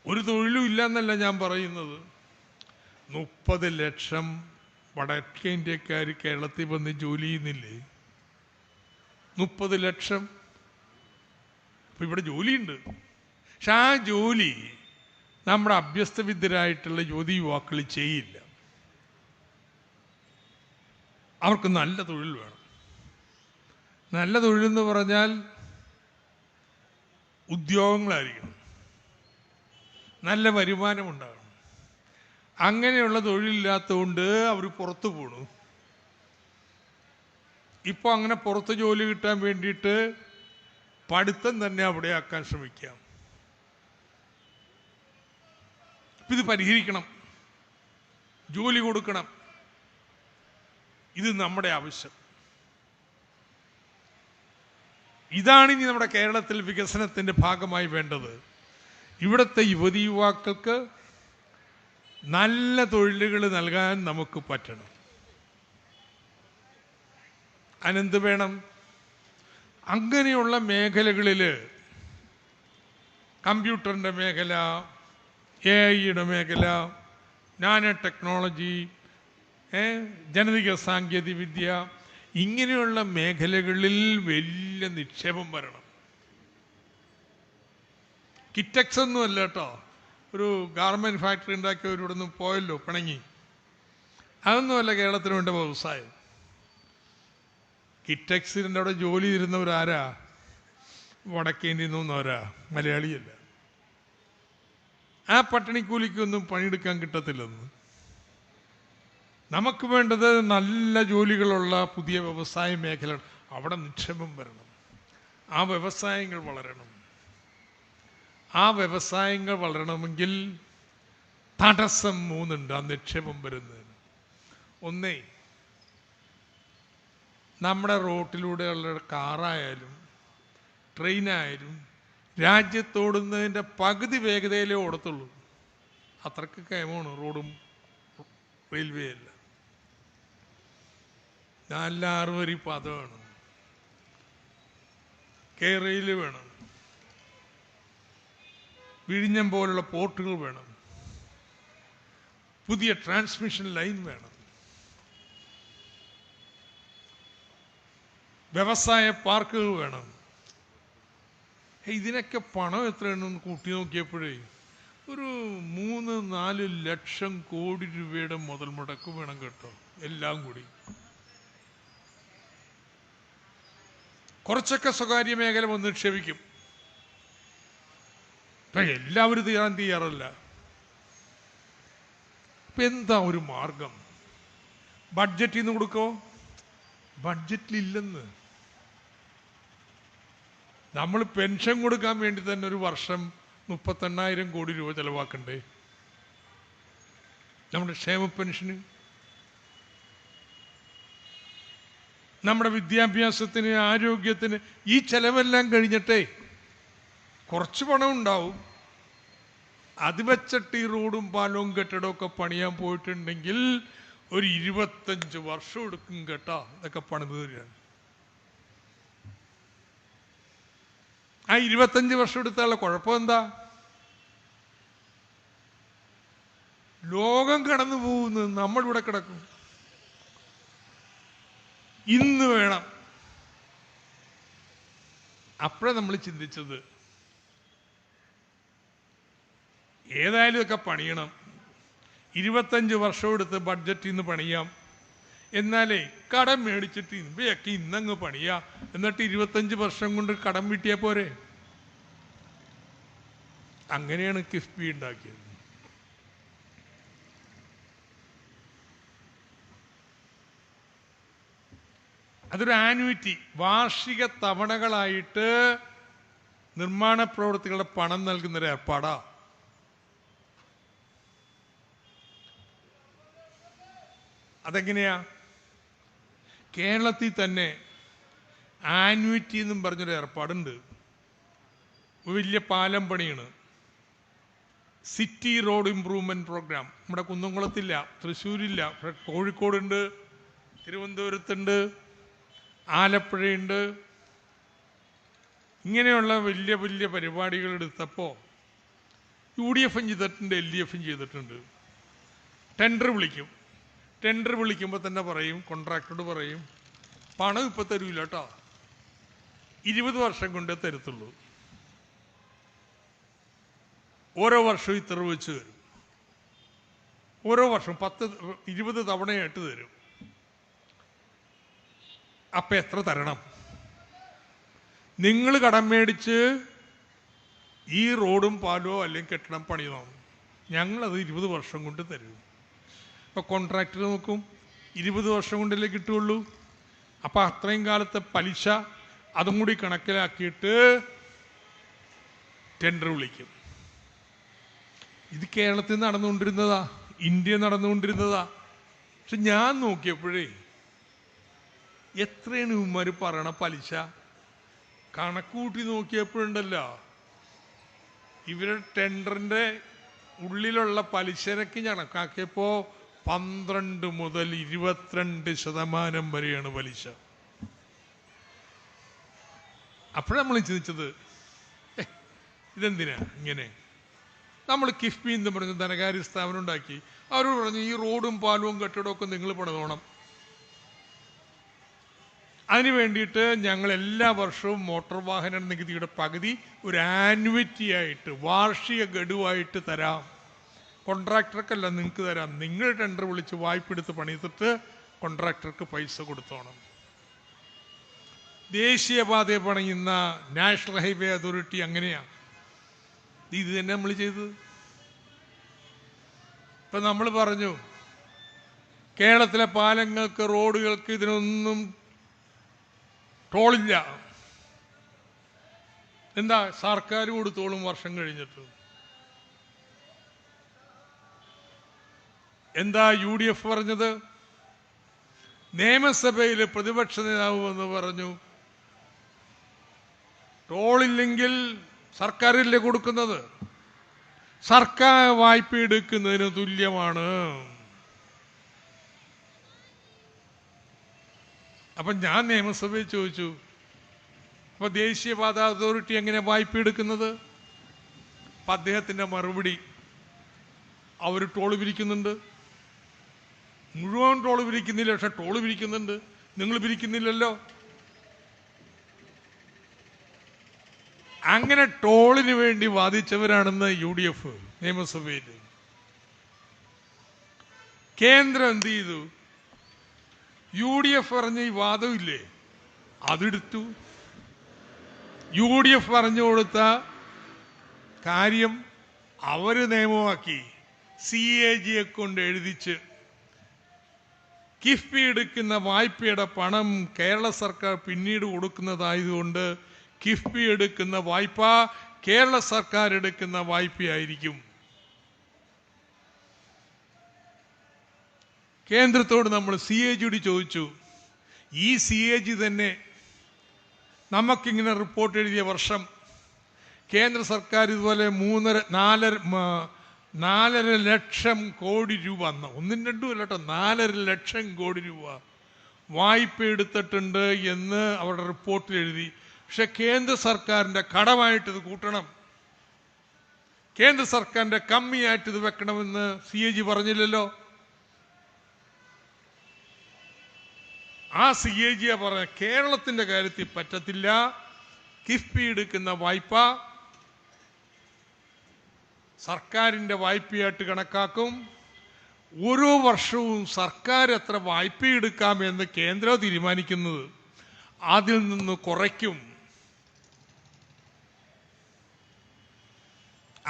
ഒരു തൊഴിലും ഇല്ല എന്നല്ല ഞാൻ പറയുന്നത്. 30 ലക്ഷം വടക്കേ ഇന്ത്യക്കാർ കേരളത്തിൽ വന്ന് ജോലി ചെയ്യുന്നില്ലേ? 30 ലക്ഷം. അപ്പം ഇവിടെ ജോലിയുണ്ട്. പക്ഷെ ആ ജോലി നമ്മുടെ അഭ്യസ്തവിദ്യരായിട്ടുള്ള യുവതി-യുവാക്കൾ ചെയ്യില്ല. അവർക്ക് നല്ല തൊഴിൽ വേണം. നല്ല തൊഴിലെന്ന് പറഞ്ഞാൽ ഉദ്യോഗങ്ങളായിരിക്കണം, നല്ല വരുമാനമുണ്ടാകണം. അങ്ങനെയുള്ള തൊഴിലില്ലാത്തതുകൊണ്ട് അവർ പുറത്തു പോണു. ഇപ്പോൾ അങ്ങനെ പുറത്ത് ജോലി കിട്ടാൻ വേണ്ടിയിട്ട് പഠിത്തം തന്നെ അവിടെ ആക്കാൻ ശ്രമിക്കാം. ഇത് പരിഹരിക്കണം, ജോലി കൊടുക്കണം. ഇത് നമ്മുടെ ആവശ്യം. ഇതാണ് ഇനി നമ്മുടെ കേരളത്തിൽ വികസനത്തിൻ്റെ ഭാഗമായി വേണ്ടത്. ഇവിടുത്തെ യുവതി യുവാക്കൾക്ക് നല്ല തൊഴിലുകൾ നൽകാൻ നമുക്ക് പറ്റണം. അതിനെന്ത് വേണം? അങ്ങനെയുള്ള മേഖലകളിൽ കമ്പ്യൂട്ടറിൻ്റെ മേഖല, AI-യുടെ മേഖല, നാനോ ടെക്നോളജി, ജനിതക സാങ്കേതിക വിദ്യ, ഇങ്ങനെയുള്ള മേഖലകളിൽ വലിയ നിക്ഷേപം വരണം. കിറ്റക്സ് ഒന്നും അല്ല കേട്ടോ. ഒരു ഗാർമെൻറ്റ് ഫാക്ടറി ഉണ്ടാക്കിയവരിവിടെ നിന്ന് പോയല്ലോ, പിണങ്ങി. അതൊന്നുമല്ല കേരളത്തിന് വേണ്ട വ്യവസായം. കിറ്റക്സിൻ്റെ അവിടെ ജോലി ചെയ്തിരുന്നവരാരാ? വടക്കേ ഇന്ത്യയിൽ നിന്നവരാ, മലയാളിയല്ല. ആ പട്ടിണിക്കൂലിക്കൊന്നും പണിയെടുക്കാൻ കിട്ടത്തില്ലെന്ന്. നമുക്ക് വേണ്ടത് നല്ല ജോലികളുള്ള പുതിയ വ്യവസായ മേഖല. അവിടെ നിക്ഷേപം വരണം, ആ വ്യവസായങ്ങൾ വളരണം. ആ വ്യവസായങ്ങൾ വളരണമെങ്കിൽ തടസ്സം 3 ഉണ്ട് ആ നിക്ഷേപം വരുന്നതിന്. ഒന്ന്, നമ്മുടെ റോട്ടിലൂടെയുള്ള കാറായാലും ട്രെയിനായാലും രാജ്യത്തോടുന്നതിൻ്റെ പകുതി വേഗതയിലേ ഓടത്തുള്ളൂ. അത്രയ്ക്ക് കയമാണ് റോഡും റെയിൽവേ അല്ല. നല്ല 6 വരി പാത വേണം, റെയിൽ വേണം, വിഴിഞ്ഞം പോലുള്ള പോർട്ടുകൾ വേണം, പുതിയ ട്രാൻസ്മിഷൻ ലൈൻ വേണം, വ്യവസായ പാർക്കുകൾ വേണം. ഇതിനൊക്കെ പണം എത്രയാണെന്ന് കൂട്ടി നോക്കിയപ്പോഴേ ഒരു 3-4 ലക്ഷം കോടി രൂപയുടെ മുതൽ മുടക്ക് വേണം കേട്ടോ, എല്ലാം കൂടി. കുറച്ചൊക്കെ സ്വകാര്യ മേഖല വന്ന് നിക്ഷേപിക്കും, എല്ലാവരും തയ്യാറല്ല. ഇപ്പം എന്താ ഒരു മാർഗം? ബഡ്ജറ്റിൽ നിന്ന് കൊടുക്കോ? ബഡ്ജറ്റിലില്ലെന്ന്. നമ്മൾ പെൻഷൻ കൊടുക്കാൻ വേണ്ടി തന്നെ ഒരു വർഷം 38,000 കോടി രൂപ ചെലവാക്കണ്ടേ നമ്മുടെ ക്ഷേമ പെൻഷന്? നമ്മുടെ വിദ്യാഭ്യാസത്തിന്, ആരോഗ്യത്തിന് ഈ ചെലവെല്ലാം കഴിഞ്ഞിട്ടേ കുറച്ച് പണം ഉണ്ടാവും. അത് വെച്ചിട്ട് ഈ റോഡും പാലവും കെട്ടിടമൊക്കെ പണിയാൻ പോയിട്ടുണ്ടെങ്കിൽ ഒരു 25 വർഷം എടുക്കും കേട്ടോ. ഇതൊക്കെ പണിത് തരികയാണ്. ആ 25 വർഷം എടുത്താലുള്ള കുഴപ്പം എന്താ? ലോകം കടന്നു പോകുന്നു, നമ്മളിവിടെ കിടക്കും. ഇന്ന് വേണം. അപ്പോഴാണ് നമ്മൾ ചിന്തിച്ചത് ഏതായാലും ഇതൊക്കെ പണിയണം. 25 വർഷം എടുത്ത് ബഡ്ജറ്റിൽ നിന്ന് പണിയാം. എന്നാലേ കടം മേടിച്ചിട്ട് ഇവയൊക്കെ ഇന്നങ്ങ് പണിയാം. എന്നിട്ട് 25 വർഷം കൊണ്ട് കടം വീട്ടിയാൽ പോരെ. അങ്ങനെയാണ് കിഫ്ബി ഉണ്ടാക്കിയത്. അതൊരു ആനുവിറ്റി, വാർഷിക തവണകളായിട്ട് നിർമ്മാണ പ്രവൃത്തികളുടെ പണം നൽകുന്നൊരു ഏർപ്പാടാ. അതെങ്ങനെയാ? കേരളത്തിൽ തന്നെ ആനുവിറ്റി എന്നും പറഞ്ഞൊരു ഏർപ്പാടുണ്ട്. വലിയ പാലം പണിയാണ്, സിറ്റി റോഡ് ഇംപ്രൂവ്മെന്റ് പ്രോഗ്രാം. നമ്മുടെ കുന്നംകുളത്തില്ല, തൃശ്ശൂരില്ല, കോഴിക്കോടുണ്ട്, തിരുവനന്തപുരത്തുണ്ട്, ആലപ്പുഴയുണ്ട്. ഇങ്ങനെയുള്ള വലിയ വലിയ പരിപാടികൾ എടുത്തപ്പോൾ UDF ചെയ്തിട്ടുണ്ട്, LDF ചെയ്തിട്ടുണ്ട്. ടെൻഡർ വിളിക്കും. ടെൻഡർ വിളിക്കുമ്പോൾ തന്നെ പറയും, കോൺട്രാക്ടറോട് പറയും, പണം ഇപ്പം തരൂല കേട്ടോ, 20 വർഷം കൊണ്ടേ തരത്തുള്ളൂ. ഓരോ വർഷവും ഇത്ര വെച്ച് തരും. ഓരോ വർഷം 10-20 തവണയായിട്ട് തരും. അപ്പം എത്ര തരണം? നിങ്ങൾ കടം മേടിച്ച് ഈ റോഡും പാലോ അല്ലെങ്കിൽ കെട്ടിടം പണിയണം, ഞങ്ങളത് 20 വർഷം കൊണ്ട് തരും. അപ്പോൾ കോൺട്രാക്ടർ നോക്കും, 20 വർഷം കൊണ്ടല്ലേ കിട്ടുകയുള്ളൂ. അപ്പം അത്രയും കാലത്തെ പലിശ അതും കൂടി കണക്കിലാക്കിയിട്ട് ടെൻഡർ വിളിക്കും. ഇത് കേരളത്തിൽ നടന്നുകൊണ്ടിരുന്നതാ, ഇന്ത്യ നടന്നുകൊണ്ടിരുന്നതാ. പക്ഷെ ഞാൻ നോക്കിയപ്പോഴേ എത്രയാണ് ഇവന്മാർ പറയണ പലിശ കണക്കൂട്ടി നോക്കിയപ്പോഴുണ്ടല്ലോ, ഇവരുടെ ടെൻഡറിൻ്റെ ഉള്ളിലുള്ള പലിശനക്ക് കണക്കാക്കിയപ്പോൾ 12 മുതൽ 22% വരെയാണ് പലിശ. അപ്പോഴാണ് നമ്മൾ ചിന്തിച്ചത്, ഇതെന്തിനാ ഇങ്ങനെ? നമ്മൾ കിഫ്ബി എന്ന് പറഞ്ഞ് ധനകാര്യ സ്ഥാപനം ഉണ്ടാക്കി. അവരോട് പറഞ്ഞു, ഈ റോഡും പാലവും കെട്ടിടമൊക്കെ നിങ്ങൾ പണിതോണം. അതിന് വേണ്ടിയിട്ട് ഞങ്ങൾ എല്ലാ വർഷവും മോട്ടോർ വാഹന നികുതിയുടെ പകുതി ഒരു ആനുവിറ്റി ആയിട്ട്, വാർഷിക ഗഡുവായിട്ട് തരാം. കോൺട്രാക്ടർക്കല്ല, നിങ്ങൾക്ക് തരാം. നിങ്ങൾ ടെൻഡർ വിളിച്ച് വായ്പ എടുത്ത് പണിതിട്ട് കോൺട്രാക്ടർക്ക് പൈസ കൊടുത്തോണം. ദേശീയപാതയെ പണിയുന്ന നാഷണൽ ഹൈവേ അതോറിറ്റി അങ്ങനെയാണ്. ഇത് തന്നെ നമ്മൾ ചെയ്തത്. ഇപ്പം നമ്മൾ പറഞ്ഞു, കേരളത്തിലെ പാലങ്ങൾക്ക്, റോഡുകൾക്ക് ഇതിനൊന്നും ടോളില്ല. എന്താ? സർക്കാർ കൊടുത്തോളും വർഷം കഴിഞ്ഞിട്ട്. എന്താ UDF പറഞ്ഞത്? നിയമസഭയിൽ പ്രതിപക്ഷ നേതാവ് എന്ന് പറഞ്ഞു, ടോളില്ലെങ്കിൽ സർക്കാരില്ലേ കൊടുക്കുന്നത്, സർക്കാർ വായ്പ എടുക്കുന്നതിന് തുല്യമാണ്. അപ്പം ഞാൻ നിയമസഭയിൽ ചോദിച്ചു, അപ്പോൾ ദേശീയപാത അതോറിറ്റി എങ്ങനെ വായ്പ എടുക്കുന്നത്? അപ്പം അദ്ദേഹത്തിൻ്റെ മറുപടി, അവർ ടോള് പിരിക്കുന്നുണ്ട്. മുഴുവൻ ടോള് പിരിക്കുന്നില്ല, പക്ഷെ ടോള് പിരിക്കുന്നുണ്ട്. നിങ്ങൾ പിരിക്കുന്നില്ലല്ലോ. അങ്ങനെ ടോളിന് വേണ്ടി വാദിച്ചവരാണെന്ന് UDF നിയമസഭയിൽ. കേന്ദ്രം എന്ത് ചെയ്തു? UDF പറഞ്ഞ ഈ വാദമില്ലേ, അതെടുത്തു. UDF പറഞ്ഞു കൊടുത്ത കാര്യം അവർ നിയമമാക്കി. CAG കൊണ്ട് എഴുതിച്ച് കിഫ്ബി എടുക്കുന്ന വായ്പയുടെ പണം കേരള സർക്കാർ പിന്നീട് കൊടുക്കുന്നതായതുകൊണ്ട് കിഫ്ബി എടുക്കുന്ന വായ്പ കേരള സർക്കാർ എടുക്കുന്ന വായ്പയായിരിക്കും. കേന്ദ്രത്തോട് നമ്മൾ CAG ചോദിച്ചു, ഈ CAG തന്നെ നമുക്കിങ്ങനെ റിപ്പോർട്ട് എഴുതിയ വർഷം കേന്ദ്ര സർക്കാർ ഇതുപോലെ 4.5 ലക്ഷം കോടി രൂപ, ഒന്നും രണ്ടും അല്ലട്ടോ, 4.5 ലക്ഷം കോടി രൂപ വായ്പ എടുത്തിട്ടുണ്ട് എന്ന് അവരുടെ റിപ്പോർട്ടിൽ എഴുതി. പക്ഷെ കേന്ദ്ര സർക്കാരിൻ്റെ കടമായിട്ട് ഇത് കൂട്ടണം, കേന്ദ്ര സർക്കാരിൻ്റെ കമ്മിയായിട്ട് ഇത് വെക്കണമെന്ന് CAG പറഞ്ഞില്ലല്ലോ. ആ CAG പറഞ്ഞ കേരളത്തിൻ്റെ കാര്യത്തിൽ പറ്റത്തില്ല. കിഫ്ബി എടുക്കുന്ന വായ്പ സർക്കാരിൻ്റെ വായ്പയായിട്ട് കണക്കാക്കും. ഓരോ വർഷവും സർക്കാർ എത്ര വായ്പ എടുക്കാമെന്ന് കേന്ദ്രം തീരുമാനിക്കുന്നത്, അതിൽ നിന്ന് കുറയ്ക്കും.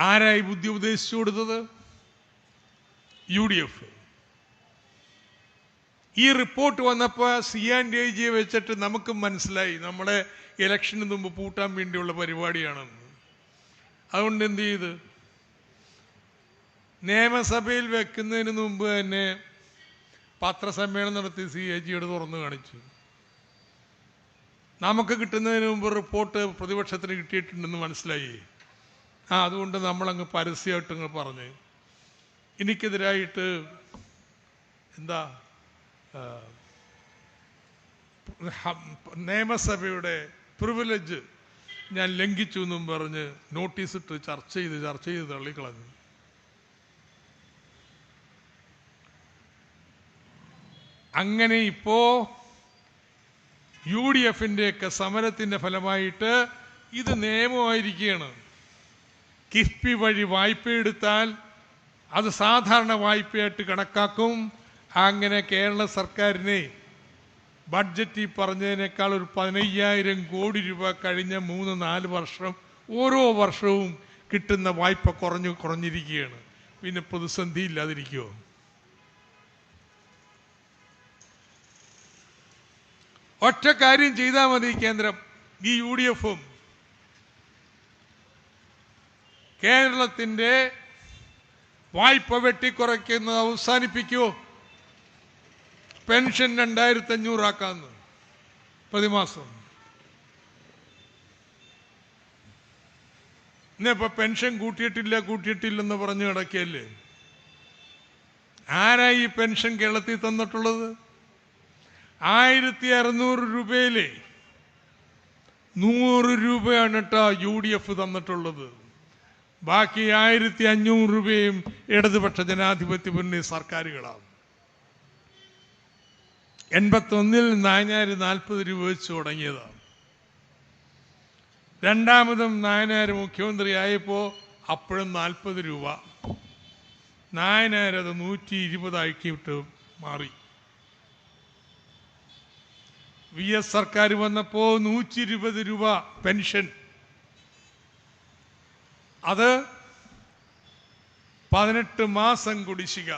ആരായി ബുദ്ധി ഉപദേശിച്ചു കൊടുത്തത്? UDF. ഈ റിപ്പോർട്ട് വന്നപ്പോൾ CAG വെച്ചിട്ട് നമുക്ക് മനസ്സിലായി നമ്മുടെ ഇലക്ഷന് മുമ്പ് പൂട്ടാൻ വേണ്ടിയുള്ള പരിപാടിയാണെന്ന്. അതുകൊണ്ട് എന്ത് ചെയ്ത്, നിയമസഭയിൽ വെക്കുന്നതിന് മുമ്പ് തന്നെ പത്രസമ്മേളനം നടത്തി CAG തുറന്നു കാണിച്ചു. നമുക്ക് കിട്ടുന്നതിന് മുമ്പ് റിപ്പോർട്ട് പ്രതിപക്ഷത്തിന് കിട്ടിയിട്ടുണ്ടെന്ന് മനസ്സിലായി. അതുകൊണ്ട് നമ്മളങ്ങ് പരസ്യമായിട്ടങ്ങ് പറഞ്ഞ് എനിക്കെതിരായിട്ട് എന്താ നിയമസഭയുടെ പ്രിവിലേജ് ഞാൻ ലംഘിച്ചു എന്നും പറഞ്ഞ് നോട്ടീസിട്ട് ചർച്ച ചെയ്ത് തള്ളിക്കളഞ്ഞു. അങ്ങനെ ഇപ്പോ UDFിൻ്റെയൊക്കെ സമരത്തിൻ്റെ ഫലമായിട്ട് ഇത് നിയമമായിരിക്കുകയാണ്. കിഫ്ബി വഴി വായ്പ എടുത്താൽ അത് സാധാരണ വായ്പയായിട്ട് കണക്കാക്കും. അങ്ങനെ കേരള സർക്കാരിനെ ബഡ്ജറ്റിൽ പറഞ്ഞതിനേക്കാൾ ഒരു 15,000 കോടി രൂപ കഴിഞ്ഞ 3-4 വർഷം ഓരോ വർഷവും കിട്ടുന്ന വായ്പ കുറഞ്ഞിരിക്കുകയാണ്. പിന്നെ പ്രതിസന്ധി ഇല്ലാതിരിക്കുമോ? ഒറ്റ കാര്യം ചെയ്താൽ മതി കേന്ദ്രം, ഈ UDFും കേരളത്തിൻ്റെ വായ്പ വെട്ടിക്കുറയ്ക്കുന്നത് അവസാനിപ്പിക്കുമോ? പെൻഷൻ 2,500 ആക്കാന്ന് പ്രതിമാസം. ഇന്നിപ്പോ പെൻഷൻ കൂട്ടിയിട്ടില്ലെന്ന് പറഞ്ഞു കിടക്കുകയല്ലേ. ആരാ ഈ പെൻഷൻ കേരളത്തിൽ തന്നിട്ടുള്ളത്? 1,600 രൂപയിലെ 100 രൂപയാണ് കേട്ടോ UDF തന്നിട്ടുള്ളത്. ബാക്കി 1,500 രൂപയും ഇടതുപക്ഷ ജനാധിപത്യ മുന്നണി സർക്കാരുകളാണ്. 81-ൽ നായനാർ 40 രൂപ വെച്ച് തുടങ്ങിയതാണ്. രണ്ടാമതും നായനാർ മുഖ്യമന്ത്രി ആയപ്പോൾ അപ്പോഴും 40 രൂപ. നായനാർ അത് 120 ആക്കിയിട്ട് മാറി. VS സർക്കാർ വന്നപ്പോൾ 120 രൂപ പെൻഷൻ. അത് 18 മാസം കുടിശ്ശിക,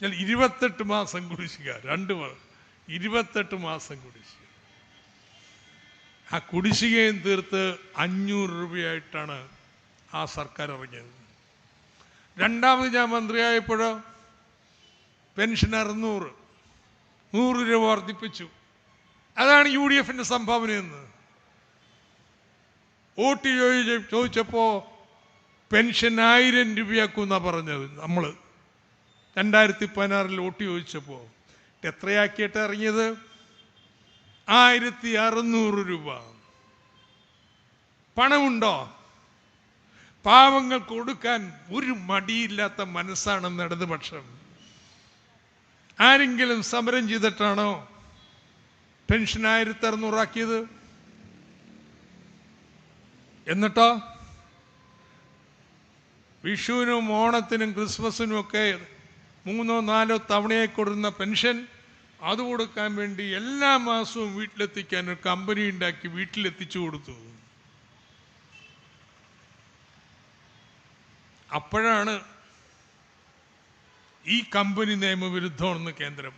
28 മാസം കുടിശ്ശിക, 28 മാസം കുടിശ്ശിക. ആ കുടിശ്ശികയും തീർത്ത് 500 രൂപയായിട്ടാണ് ആ സർക്കാർ ഇറങ്ങിയത്. രണ്ടാമത് ഞാൻ മന്ത്രിയായപ്പോഴോ പെൻഷൻ 600, 100 രൂപ വർദ്ധിപ്പിച്ചു. അതാണ് UDFിൻ്റെ സംഭാവനയെന്ന്. വോട്ട് ചോദിച്ചപ്പോ പെൻഷൻ 1000 രൂപയാക്കുമെന്നാ പറഞ്ഞത്. നമ്മൾ 2016 വോട്ട് ചോദിച്ചപ്പോ എത്രയാക്കിയിട്ട് ഇറങ്ങിയത്? 1,600 രൂപ. പണമുണ്ടോ? പാവങ്ങൾക്ക് കൊടുക്കാൻ ഒരു മടിയില്ലാത്ത മനസ്സാണെന്ന് ഇടതുപക്ഷം. ആരെങ്കിലും സമരം ചെയ്തിട്ടാണോ പെൻഷൻ 1,600 ആക്കിയത്? എന്നിട്ടോ വിഷുവിനും ഓണത്തിനും ക്രിസ്മസിനും ഒക്കെ 3-4 തവണയായി കൊടുക്കുന്ന പെൻഷൻ അത് കൊടുക്കാൻ വേണ്ടി എല്ലാ മാസവും വീട്ടിലെത്തിക്കാൻ ഒരു കമ്പനി ഉണ്ടാക്കി വീട്ടിലെത്തിച്ചു കൊടുത്തു. അപ്പോഴാണ് ഈ കമ്പനി നിയമവിരുദ്ധമാണെന്ന് കേന്ദ്രം.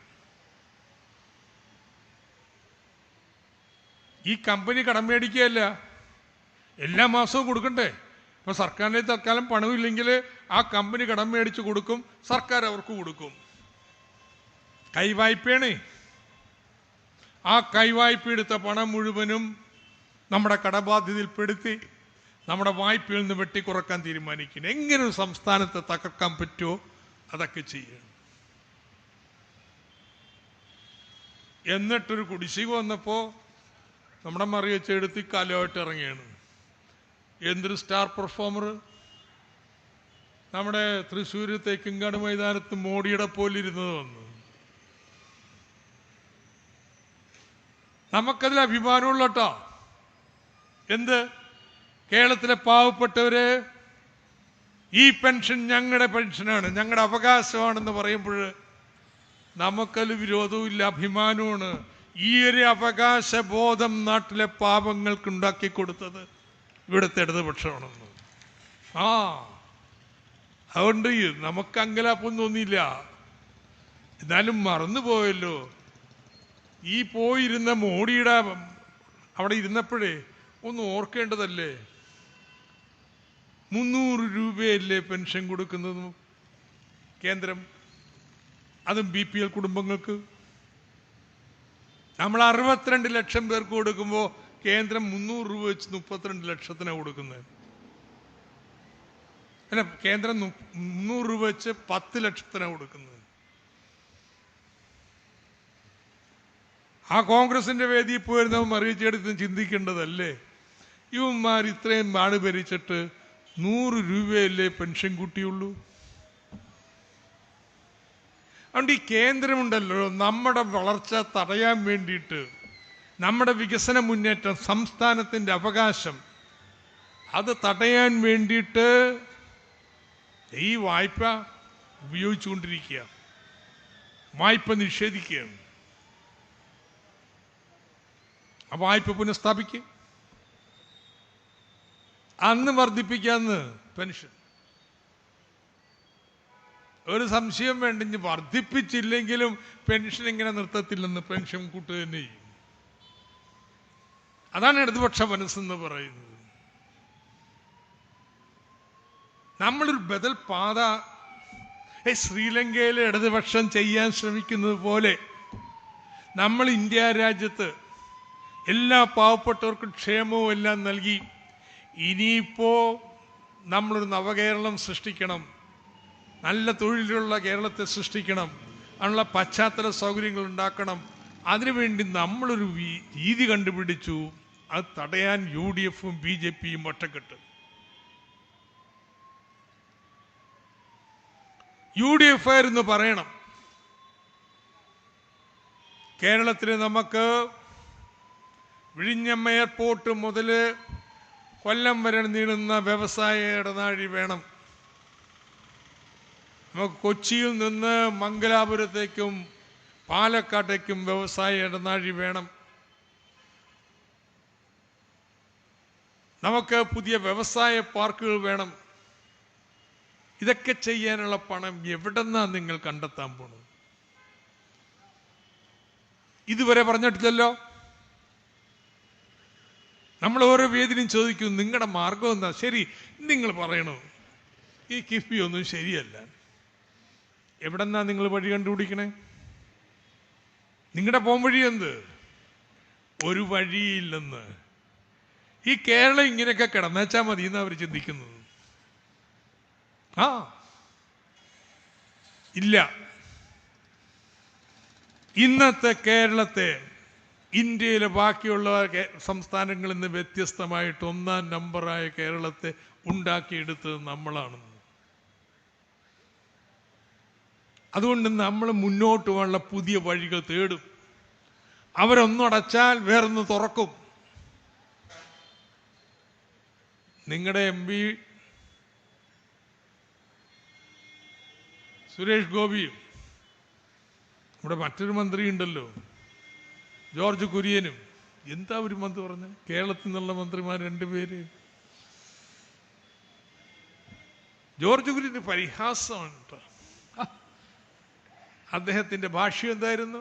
ഈ കമ്പനി കടം മേടിക്കുകയല്ല, എല്ലാ മാസവും കൊടുക്കണ്ടേ? ഇപ്പൊ സർക്കാരിന് തൽക്കാലം പണമില്ലെങ്കിൽ ആ കമ്പനി കടം മേടിച്ച് കൊടുക്കും, സർക്കാർ അവർക്ക് കൊടുക്കും. കൈവായ്പയാണ്. ആ കൈവായ്പ എടുത്ത പണം മുഴുവനും നമ്മുടെ കടബാധ്യതയിൽപ്പെടുത്തി നമ്മുടെ വായ്പയിൽ നിന്ന് വെട്ടിക്കുറക്കാൻ തീരുമാനിക്കുന്നു. എങ്ങനെ ഒരു സംസ്ഥാനത്തെ തകർക്കാൻ പറ്റുമോ അതൊക്കെ ചെയ്യണം. എന്നിട്ടൊരു കുടിശ്ശിക വന്നപ്പോൾ നമ്മുടെ മറിയച്ചെടുത്തി കാലമായിട്ട് ഇറങ്ങിയാണ്. എന്തൊരു സ്റ്റാർ പെർഫോമർ! നമ്മുടെ തൃശ്ശൂർ തേക്കിങ്കാട് മൈതാനത്ത് മോഡിയുടെ പോലിരുന്നത് വന്നു. നമുക്കതിൽ അഭിമാനമുള്ള കേട്ടോ. എന്ത്? കേരളത്തിലെ പാവപ്പെട്ടവര് ഈ പെൻഷൻ ഞങ്ങളുടെ പെൻഷനാണ്, ഞങ്ങളുടെ അവകാശമാണെന്ന് പറയുമ്പോൾ നമുക്കതിൽ വിരോധവുമില്ല, അഭിമാനമാണ്. ഈ ഒരു അവകാശബോധം നാട്ടിലെ പാവങ്ങൾക്ക് ഉണ്ടാക്കി കൊടുത്തത് ഇവിടുത്തെ ഇടതുപക്ഷമാണെന്ന്. അതുകൊണ്ട് നമുക്ക് അങ്കലാപ്പൊന്നും തോന്നിയില്ല. എന്നാലും മറന്നുപോയല്ലോ, ഈ പോയിരുന്ന മോഡിയുടെ അവിടെ ഇരുന്നപ്പോഴേ ഒന്ന് ഓർക്കേണ്ടതല്ലേ, 300 രൂപയല്ലേ പെൻഷൻ കൊടുക്കുന്നത് കേന്ദ്രം, അതും BPL കുടുംബങ്ങൾക്ക്. നമ്മൾ 62 ലക്ഷം പേർക്ക് കൊടുക്കുമ്പോൾ കേന്ദ്രം 300 രൂപ വെച്ച് 32 ലക്ഷത്തിനാണ് കൊടുക്കുന്നത്. അല്ല, കേന്ദ്രം 300 രൂപ വെച്ച് 10 ലക്ഷത്തിനാണ് കൊടുക്കുന്നത്. ആ കോൺഗ്രസിന്റെ വേദിയിൽ പോയിരുന്നവൻ മറിയിച്ചെടുത്ത് ചിന്തിക്കേണ്ടതല്ലേ, ഇവന്മാർ ഇത്രയും നാട് ഭരിച്ചിട്ട് 100 രൂപയല്ലേ പെൻഷൻ കൂട്ടിയുള്ളൂ. അതുകൊണ്ട് ഈ കേന്ദ്രമുണ്ടല്ലോ, നമ്മുടെ വളർച്ച തടയാൻ വേണ്ടിയിട്ട്, നമ്മുടെ വികസന മുന്നേറ്റം, സംസ്ഥാനത്തിൻ്റെ അവകാശം അത് തടയാൻ വേണ്ടിയിട്ട് ഈ വായ്പ ഉപയോഗിച്ചുകൊണ്ടിരിക്കുക, വായ്പ നിഷേധിക്കുകയാണ്. ആ വായ്പ പുനഃസ്ഥാപിക്കുക, അന്ന് വർദ്ധിപ്പിക്കാന്ന് പെൻഷൻ. ഒരു സംശയം വേണ്ട, ഇനി വർദ്ധിപ്പിച്ചില്ലെങ്കിലും പെൻഷൻ ഇങ്ങനെ നിർത്തത്തില്ലെന്ന്, പെൻഷൻ കൂട്ടുക തന്നെ ചെയ്യും. അതാണ് ഇടതുപക്ഷ മനസ്സെന്ന് പറയുന്നത്. നമ്മളൊരു ബദൽ പാത ശ്രീലങ്കയിലെ ഇടതുപക്ഷം ചെയ്യാൻ ശ്രമിക്കുന്നത് പോലെ നമ്മൾ ഇന്ത്യ രാജ്യത്ത് എല്ലാ പാവപ്പെട്ടവർക്കും ക്ഷേമവും എല്ലാം നൽകി ഇനിയിപ്പോ നമ്മളൊരു നവകേരളം സൃഷ്ടിക്കണം, നല്ല തൊഴിലുള്ള കേരളത്തെ സൃഷ്ടിക്കണം, അതിനുള്ള പശ്ചാത്തല സൗകര്യങ്ങൾ ഉണ്ടാക്കണം. അതിനുവേണ്ടി നമ്മളൊരു രീതി കണ്ടുപിടിച്ചു. അത് തടയാൻ UDFും BJPയും ഒറ്റക്കെട്ട്. UDF ആയിരുന്നു പറയണം. കേരളത്തിൽ നമുക്ക് വിഴിഞ്ഞം എയർപോർട്ട് മുതൽ കൊല്ലം വരെ നീളുന്ന വ്യവസായ ഇടനാഴി വേണം. നമുക്ക് കൊച്ചിയിൽ നിന്ന് മംഗലാപുരത്തേക്കും പാലക്കാട്ടേക്കും വ്യവസായ ഇടനാഴി വേണം. നമുക്ക് പുതിയ വ്യവസായ പാർക്കുകൾ വേണം. ഇതൊക്കെ ചെയ്യാനുള്ള പണം എവിടെന്നാ നിങ്ങൾ കണ്ടെത്താൻ പോണത്? ഇതുവരെ പറഞ്ഞിട്ടില്ലല്ലോ. നമ്മൾ ഓരോ വേദിനും ചോദിക്കും, നിങ്ങളുടെ മാർഗം എന്താ? ശരി, നിങ്ങൾ പറയണോ ഈ കിഫ്ബി ഒന്നും ശരിയല്ല. എവിടെന്നാ നിങ്ങൾ വഴി കണ്ടുപിടിക്കണേ? നിങ്ങളുടെ പോംവഴി എന്ത്? ഒരു വഴിയില്ലെന്ന്. ഈ കേരളം ഇങ്ങനെയൊക്കെ കിടന്നേച്ചാൽ മതി എന്ന് അവർ ചിന്തിക്കുന്നത്. ഇല്ല, ഇന്നത്തെ കേരളത്തെ ഇന്ത്യയിലെ ബാക്കിയുള്ള സംസ്ഥാനങ്ങളിൽ നിന്ന് വ്യത്യസ്തമായിട്ട് 1-ാം നമ്പറായ കേരളത്തെ ഉണ്ടാക്കിയെടുത്തത് നമ്മളാണ്. അതുകൊണ്ട് നമ്മൾ മുന്നോട്ട് പോകാനുള്ള പുതിയ വഴികൾ തേടും. അവരൊന്നടച്ചാൽ വേറൊന്ന് തുറക്കും. നിങ്ങളുടെ MP സുരേഷ് ഗോപിയും ഇവിടെ മറ്റൊരു മന്ത്രി ഉണ്ടല്ലോ, ജോർജ് കുര്യനും. എന്താ ഒരു മന്ത്രി പറഞ്ഞ? കേരളത്തിൽ നിന്നുള്ള മന്ത്രിമാർ 2 പേര്. ജോർജ് കുര്യന് പരിഹാസമാണ്. അദ്ദേഹത്തിന്റെ ഭാഷ്യം എന്തായിരുന്നു?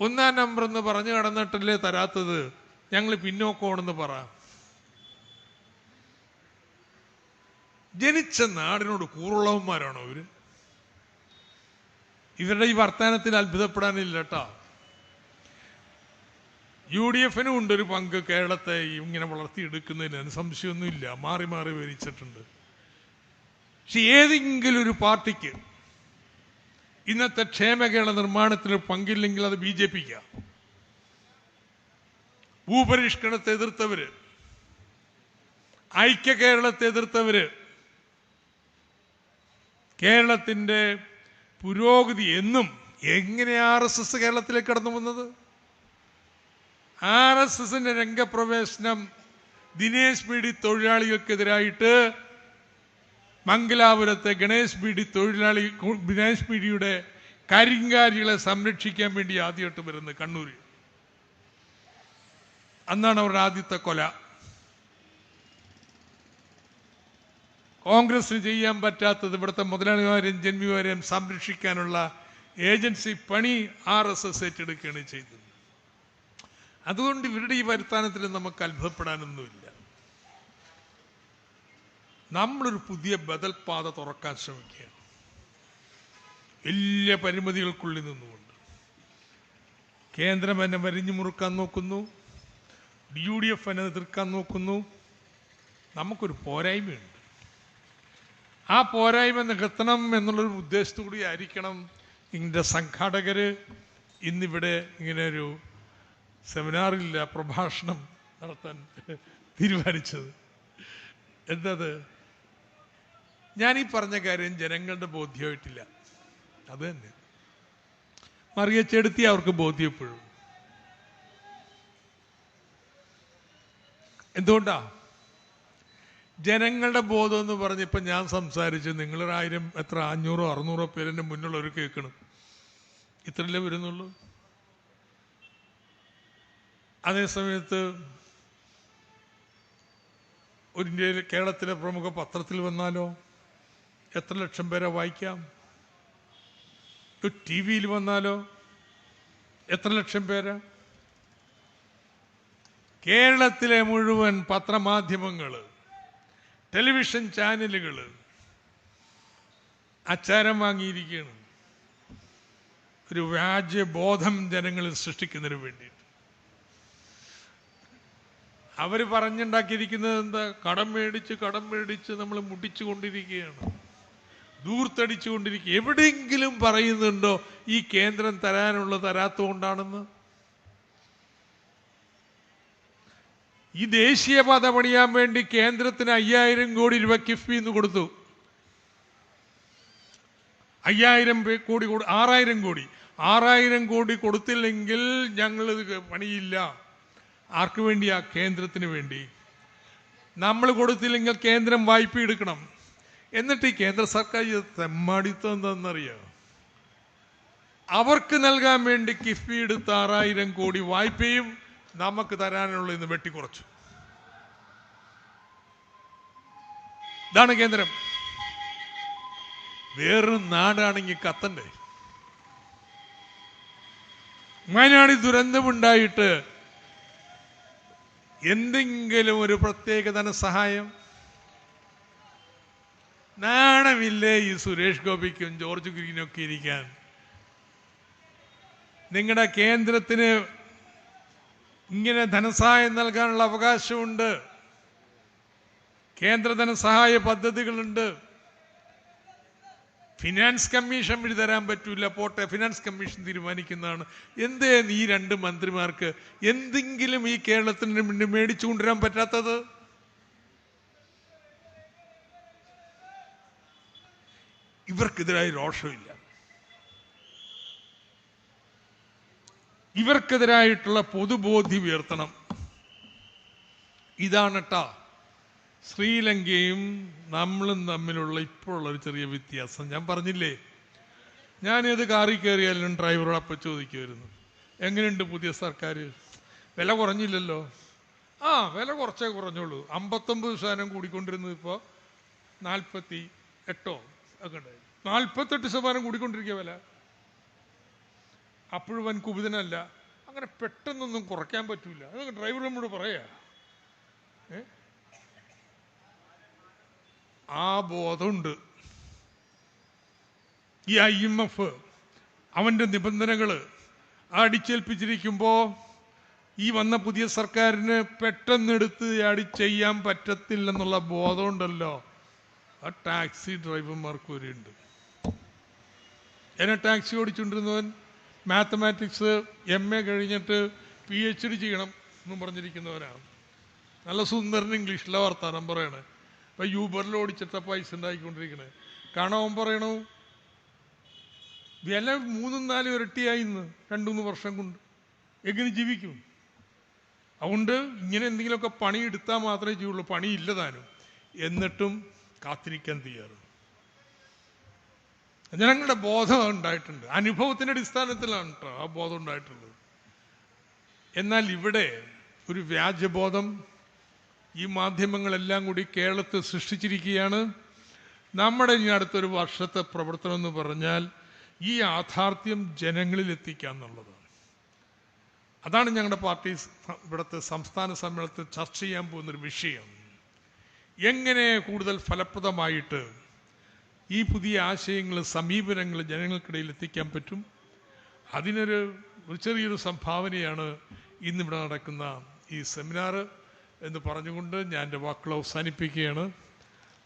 1-ാം നമ്പർ എന്ന് പറഞ്ഞു കടന്നിട്ടല്ലേ തരാത്തത്, ഞങ്ങൾ പിന്നോക്കമാണെന്ന് പറ. ജനിച്ച നാടിനോട് കൂറുള്ളവന്മാരാണോ അവര്? ഇവരുടെ ഈ വർത്തമാനത്തിൽ അത്ഭുതപ്പെടാനില്ല കേട്ടോ. UDF-നും ഉണ്ടൊരു പങ്ക് കേരളത്തെ ഇങ്ങനെ വളർത്തിയെടുക്കുന്നതിന്, സംശയമൊന്നുമില്ല. മാറി മാറി ഭരിച്ചിട്ടുണ്ട്. പക്ഷെ ഏതെങ്കിലും ഒരു പാർട്ടിക്ക് ഇന്നത്തെ ക്ഷേമകേരള നിർമ്മാണത്തിൽ പങ്കില്ലെങ്കിൽ അത് BJP-ക്കാ. ഭൂപരിഷ്കരണത്തെ എതിർത്തവര്, ഐക്യ കേരളത്തെ എതിർത്തവര്, കേരളത്തിന്റെ പുരോഗതി എന്നും എങ്ങനെ RSS കേരളത്തിലേക്ക് കടന്നു വന്നത്? RSSന്റെ രംഗപ്രവേശനം ദിനേശ് ബീഡി തൊഴിലാളികൾക്കെതിരായിട്ട് മംഗലാപുരത്തെ ഗണേശ് ബീഡിയുടെ കരിങ്കാരികളെ സംരക്ഷിക്കാൻ വേണ്ടി ആദ്യമായിട്ട് വരുന്നത് കണ്ണൂര്. അന്നാണ് അവരുടെ ആദ്യത്തെ കൊല. കോൺഗ്രസിന് ചെയ്യാൻ പറ്റാത്തത് ഇവിടുത്തെ മുതലാളിമാരെയും ജന്മിമാരെയും സംരക്ഷിക്കാനുള്ള ഏജൻസി പണി RSS ഏറ്റെടുക്കുകയാണ് ചെയ്തത്. അതുകൊണ്ട് ഇവരുടെ ഈ വരുത്താനത്തിൽ നമുക്ക് അത്ഭുതപ്പെടാനൊന്നുമില്ല. നമ്മളൊരു പുതിയ ബദൽ പാത തുറക്കാൻ ശ്രമിക്കുകയാണ്, വലിയ പരിമിതികൾക്കുള്ളിൽ നിന്നുകൊണ്ട്. കേന്ദ്രം എന്നെ വരിഞ്ഞു മുറുക്കാൻ നോക്കുന്നു, UDF എന്നെ എതിർക്കാൻ നോക്കുന്നു. നമുക്കൊരു പോരായ്മയുണ്ട്. ആ പോരായ്മ നികത്തണം എന്നുള്ളൊരു ഉദ്ദേശത്തോടെ ആയിരിക്കണം ഇതിൻ്റെ സംഘാടകര് ഇന്നിവിടെ ഇങ്ങനെ ഒരു സെമിനാറില്ല പ്രഭാഷണം നടത്താൻ തീരുമാനിച്ചത്. എന്തത്? ഞാനീ പറഞ്ഞ കാര്യം ജനങ്ങളുടെ ബോധ്യമായിട്ടില്ല. അത് തന്നെ മറിയച്ചെടുത്തി അവർക്ക് ബോധ്യപ്പെടും. എന്തുകൊണ്ടാ? ജനങ്ങളുടെ ബോധം എന്ന് പറഞ്ഞപ്പോൾ ഞാൻ സംസാരിച്ച് നിങ്ങളൊരു 1000 എത്ര 500 600 പേരെൻ്റെ മുന്നിലുള്ളവർ കേൾക്കണം. ഇത്രയല്ലേ വരുന്നുള്ളൂ. അതേസമയത്ത് ഒരു ഇന്ത്യയിൽ കേരളത്തിലെ പ്രമുഖ പത്രത്തിൽ വന്നാലോ എത്ര ലക്ഷം പേരെ വായിക്കാം? TV-യിൽ വന്നാലോ എത്ര ലക്ഷം പേര്? കേരളത്തിലെ മുഴുവൻ പത്രമാധ്യമങ്ങൾ, ടെലിവിഷൻ ചാനലുകൾ അച്ചാരം വാങ്ങിയിരിക്കുകയാണ് ഒരു വ്യാജബോധം ജനങ്ങളിൽ സൃഷ്ടിക്കുന്നതിന് വേണ്ടിയിട്ട്. അവർ പറഞ്ഞുണ്ടാക്കിയിരിക്കുന്നത് എന്താ? കടം മേടിച്ച് നമ്മൾ മുടിച്ചുകൊണ്ടിരിക്കുകയാണ്, ദൂർത്തടിച്ചുകൊണ്ടിരിക്കുക. എവിടെയെങ്കിലും പറയുന്നുണ്ടോ ഈ കേന്ദ്രം തരാത്തതുകൊണ്ടാണെന്ന്? ഈ ദേശീയപാത പണിയാൻ വേണ്ടി കേന്ദ്രത്തിന് 5000 കോടി രൂപ കിഫ്ബി എന്ന് കൊടുത്തു. 6000 കോടി കൊടുത്തില്ലെങ്കിൽ ഞങ്ങളിത് പണിയില്ല. ആർക്ക് വേണ്ടിയാ? കേന്ദ്രത്തിന് വേണ്ടി. നമ്മൾ കൊടുത്തില്ലെങ്കിൽ കേന്ദ്രം വായ്പ എടുക്കണം. എന്നിട്ട് ഈ കേന്ദ്ര സർക്കാർ തെമ്മാടിത്തം എന്താണെന്നറിയോ? അവർക്ക് നൽകാൻ വേണ്ടി കിഫ്ബി എടുത്ത 6000 കോടി വായ്പയും നമുക്ക് തരാനുള്ള ഇന്ന് വെട്ടിക്കുറച്ചു. ഇതാണ് കേന്ദ്രം. വേറൊരു നാടാണെങ്കിൽ കത്തണ്ടേ? വയനാട് ദുരന്തമുണ്ടായിട്ട് എന്തെങ്കിലും ഒരു പ്രത്യേക ധനസഹായം? നാണമില്ലേ ഈ സുരേഷ് ഗോപിക്കും ജോർജ് കുര്യനൊക്കെ ഇരിക്കാൻ? നിങ്ങളുടെ കേന്ദ്രത്തിന് ഇങ്ങനെ ധനസഹായം നൽകാനുള്ള അവകാശമുണ്ട്. കേന്ദ്ര ധനസഹായ പദ്ധതികളുണ്ട്. ഫിനാൻസ് കമ്മീഷൻ വഴി തരാൻ പറ്റൂല, പോട്ടെ, ഫിനാൻസ് കമ്മീഷൻ തീരുമാനിക്കുന്നതാണ്. എന്തേ ഈ 2 മന്ത്രിമാർക്ക് എന്തെങ്കിലും ഈ കേരളത്തിന് വേണ്ടി മേടിച്ചു കൊണ്ടുവരാൻ പറ്റാത്തത്? ഇവർക്കെതിരായി രോഷമില്ല. ഇവർക്കെതിരായിട്ടുള്ള പൊതുബോധ്യം ഉയർത്തണം. ഇതാണ് കേട്ടോ ശ്രീലങ്കയും നമ്മളും തമ്മിലുള്ള ഇപ്പോഴുള്ളൊരു ചെറിയ വ്യത്യാസം. ഞാൻ പറഞ്ഞില്ലേ, ഞാനേത് കാറിൽ കയറിയാലും ഡ്രൈവറോട് അപ്പം ചോദിക്കുമായിരുന്നു, എങ്ങനെയുണ്ട് പുതിയ സർക്കാർ? വില കുറഞ്ഞില്ലല്ലോ. വില കുറച്ചേ കുറഞ്ഞോളൂ. 59% കൂടിക്കൊണ്ടിരുന്നത് ഇപ്പോൾ 48 ഒക്കെ ഉണ്ടായി. 48% കൂടിക്കൊണ്ടിരിക്കുക വില. അപ്പോഴും വൻ കുപിതനല്ല. അങ്ങനെ പെട്ടെന്നൊന്നും കുറയ്ക്കാൻ പറ്റൂല. അതൊക്കെ ഡ്രൈവർ നമ്മോട് പറയാ. ആ ബോധമുണ്ട്. ഈ IMF അവൻ്റെ നിബന്ധനകൾ അടിച്ചേൽപ്പിച്ചിരിക്കുമ്പോൾ ഈ വന്ന പുതിയ സർക്കാരിന് പെട്ടെന്നെടുത്ത് ചെയ്യാൻ പറ്റത്തില്ലെന്നുള്ള ബോധമുണ്ടല്ലോ ആ ടാക്സി ഡ്രൈവർമാർക്ക് വരെയുണ്ട്. എന്നെ ടാക്സി ഓടിച്ചുകൊണ്ടിരുന്നവൻ മാത്തമാറ്റിക്സ് MA കഴിഞ്ഞിട്ട് PhD ചെയ്യണം എന്നും പറഞ്ഞിരിക്കുന്നവരാണ്. നല്ല സുന്ദരൻ ഇംഗ്ലീഷിലെ വർത്താനം പറയണേ. ഇപ്പം യൂബറിൽ ഓടിച്ചിട്ട പൈസ ഉണ്ടാക്കിക്കൊണ്ടിരിക്കണേ. കാണാൻ പറയണു വില 3-4 ഇരട്ടിയായി ഇന്ന് 2-3 വർഷം കൊണ്ട്. എങ്ങനെ ജീവിക്കും? അതുകൊണ്ട് ഇങ്ങനെ എന്തെങ്കിലുമൊക്കെ പണി എടുത്താൽ മാത്രമേ ചെയ്യുള്ളൂ. പണിയില്ല താനും. എന്നിട്ടും കാത്തിരിക്കാൻ തയ്യാറ്. ജനങ്ങളുടെ ബോധം ഉണ്ടായിട്ടുണ്ട്. അനുഭവത്തിൻ്റെ അടിസ്ഥാനത്തിലാണ് കേട്ടോ ആ ബോധം ഉണ്ടായിട്ടുള്ളത്. എന്നാൽ ഇവിടെ ഒരു വ്യാജബോധം ഈ മാധ്യമങ്ങളെല്ലാം കൂടി കേരളത്തിൽ സൃഷ്ടിച്ചിരിക്കുകയാണ്. നമ്മുടെ ഇനി അടുത്തൊരു വർഷത്തെ പ്രവർത്തനം എന്ന് പറഞ്ഞാൽ ഈ യാഥാർത്ഥ്യം ജനങ്ങളിൽ എത്തിക്കുക എന്നുള്ളതാണ്. അതാണ് ഞങ്ങളുടെ പാർട്ടി ഇവിടുത്തെ സംസ്ഥാന സമ്മേളനത്തിൽ ചർച്ച ചെയ്യാൻ പോകുന്നൊരു വിഷയം. എങ്ങനെ കൂടുതൽ ഫലപ്രദമായിട്ട് ഈ പുതിയ ആശയങ്ങൾ, സമീപനങ്ങൾ ജനങ്ങൾക്കിടയിൽ എത്തിക്കാൻ പറ്റും. അതിനൊരു ചെറിയൊരു സംഭാവനയാണ് ഇന്നിവിടെ നടക്കുന്ന ഈ സെമിനാർ എന്ന് പറഞ്ഞുകൊണ്ട് ഞാൻ എൻ്റെ വാക്കുകൾ അവസാനിപ്പിക്കുകയാണ്.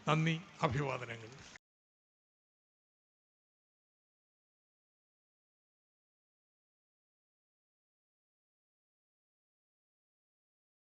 നന്ദി, അഭിവാദനങ്ങൾ.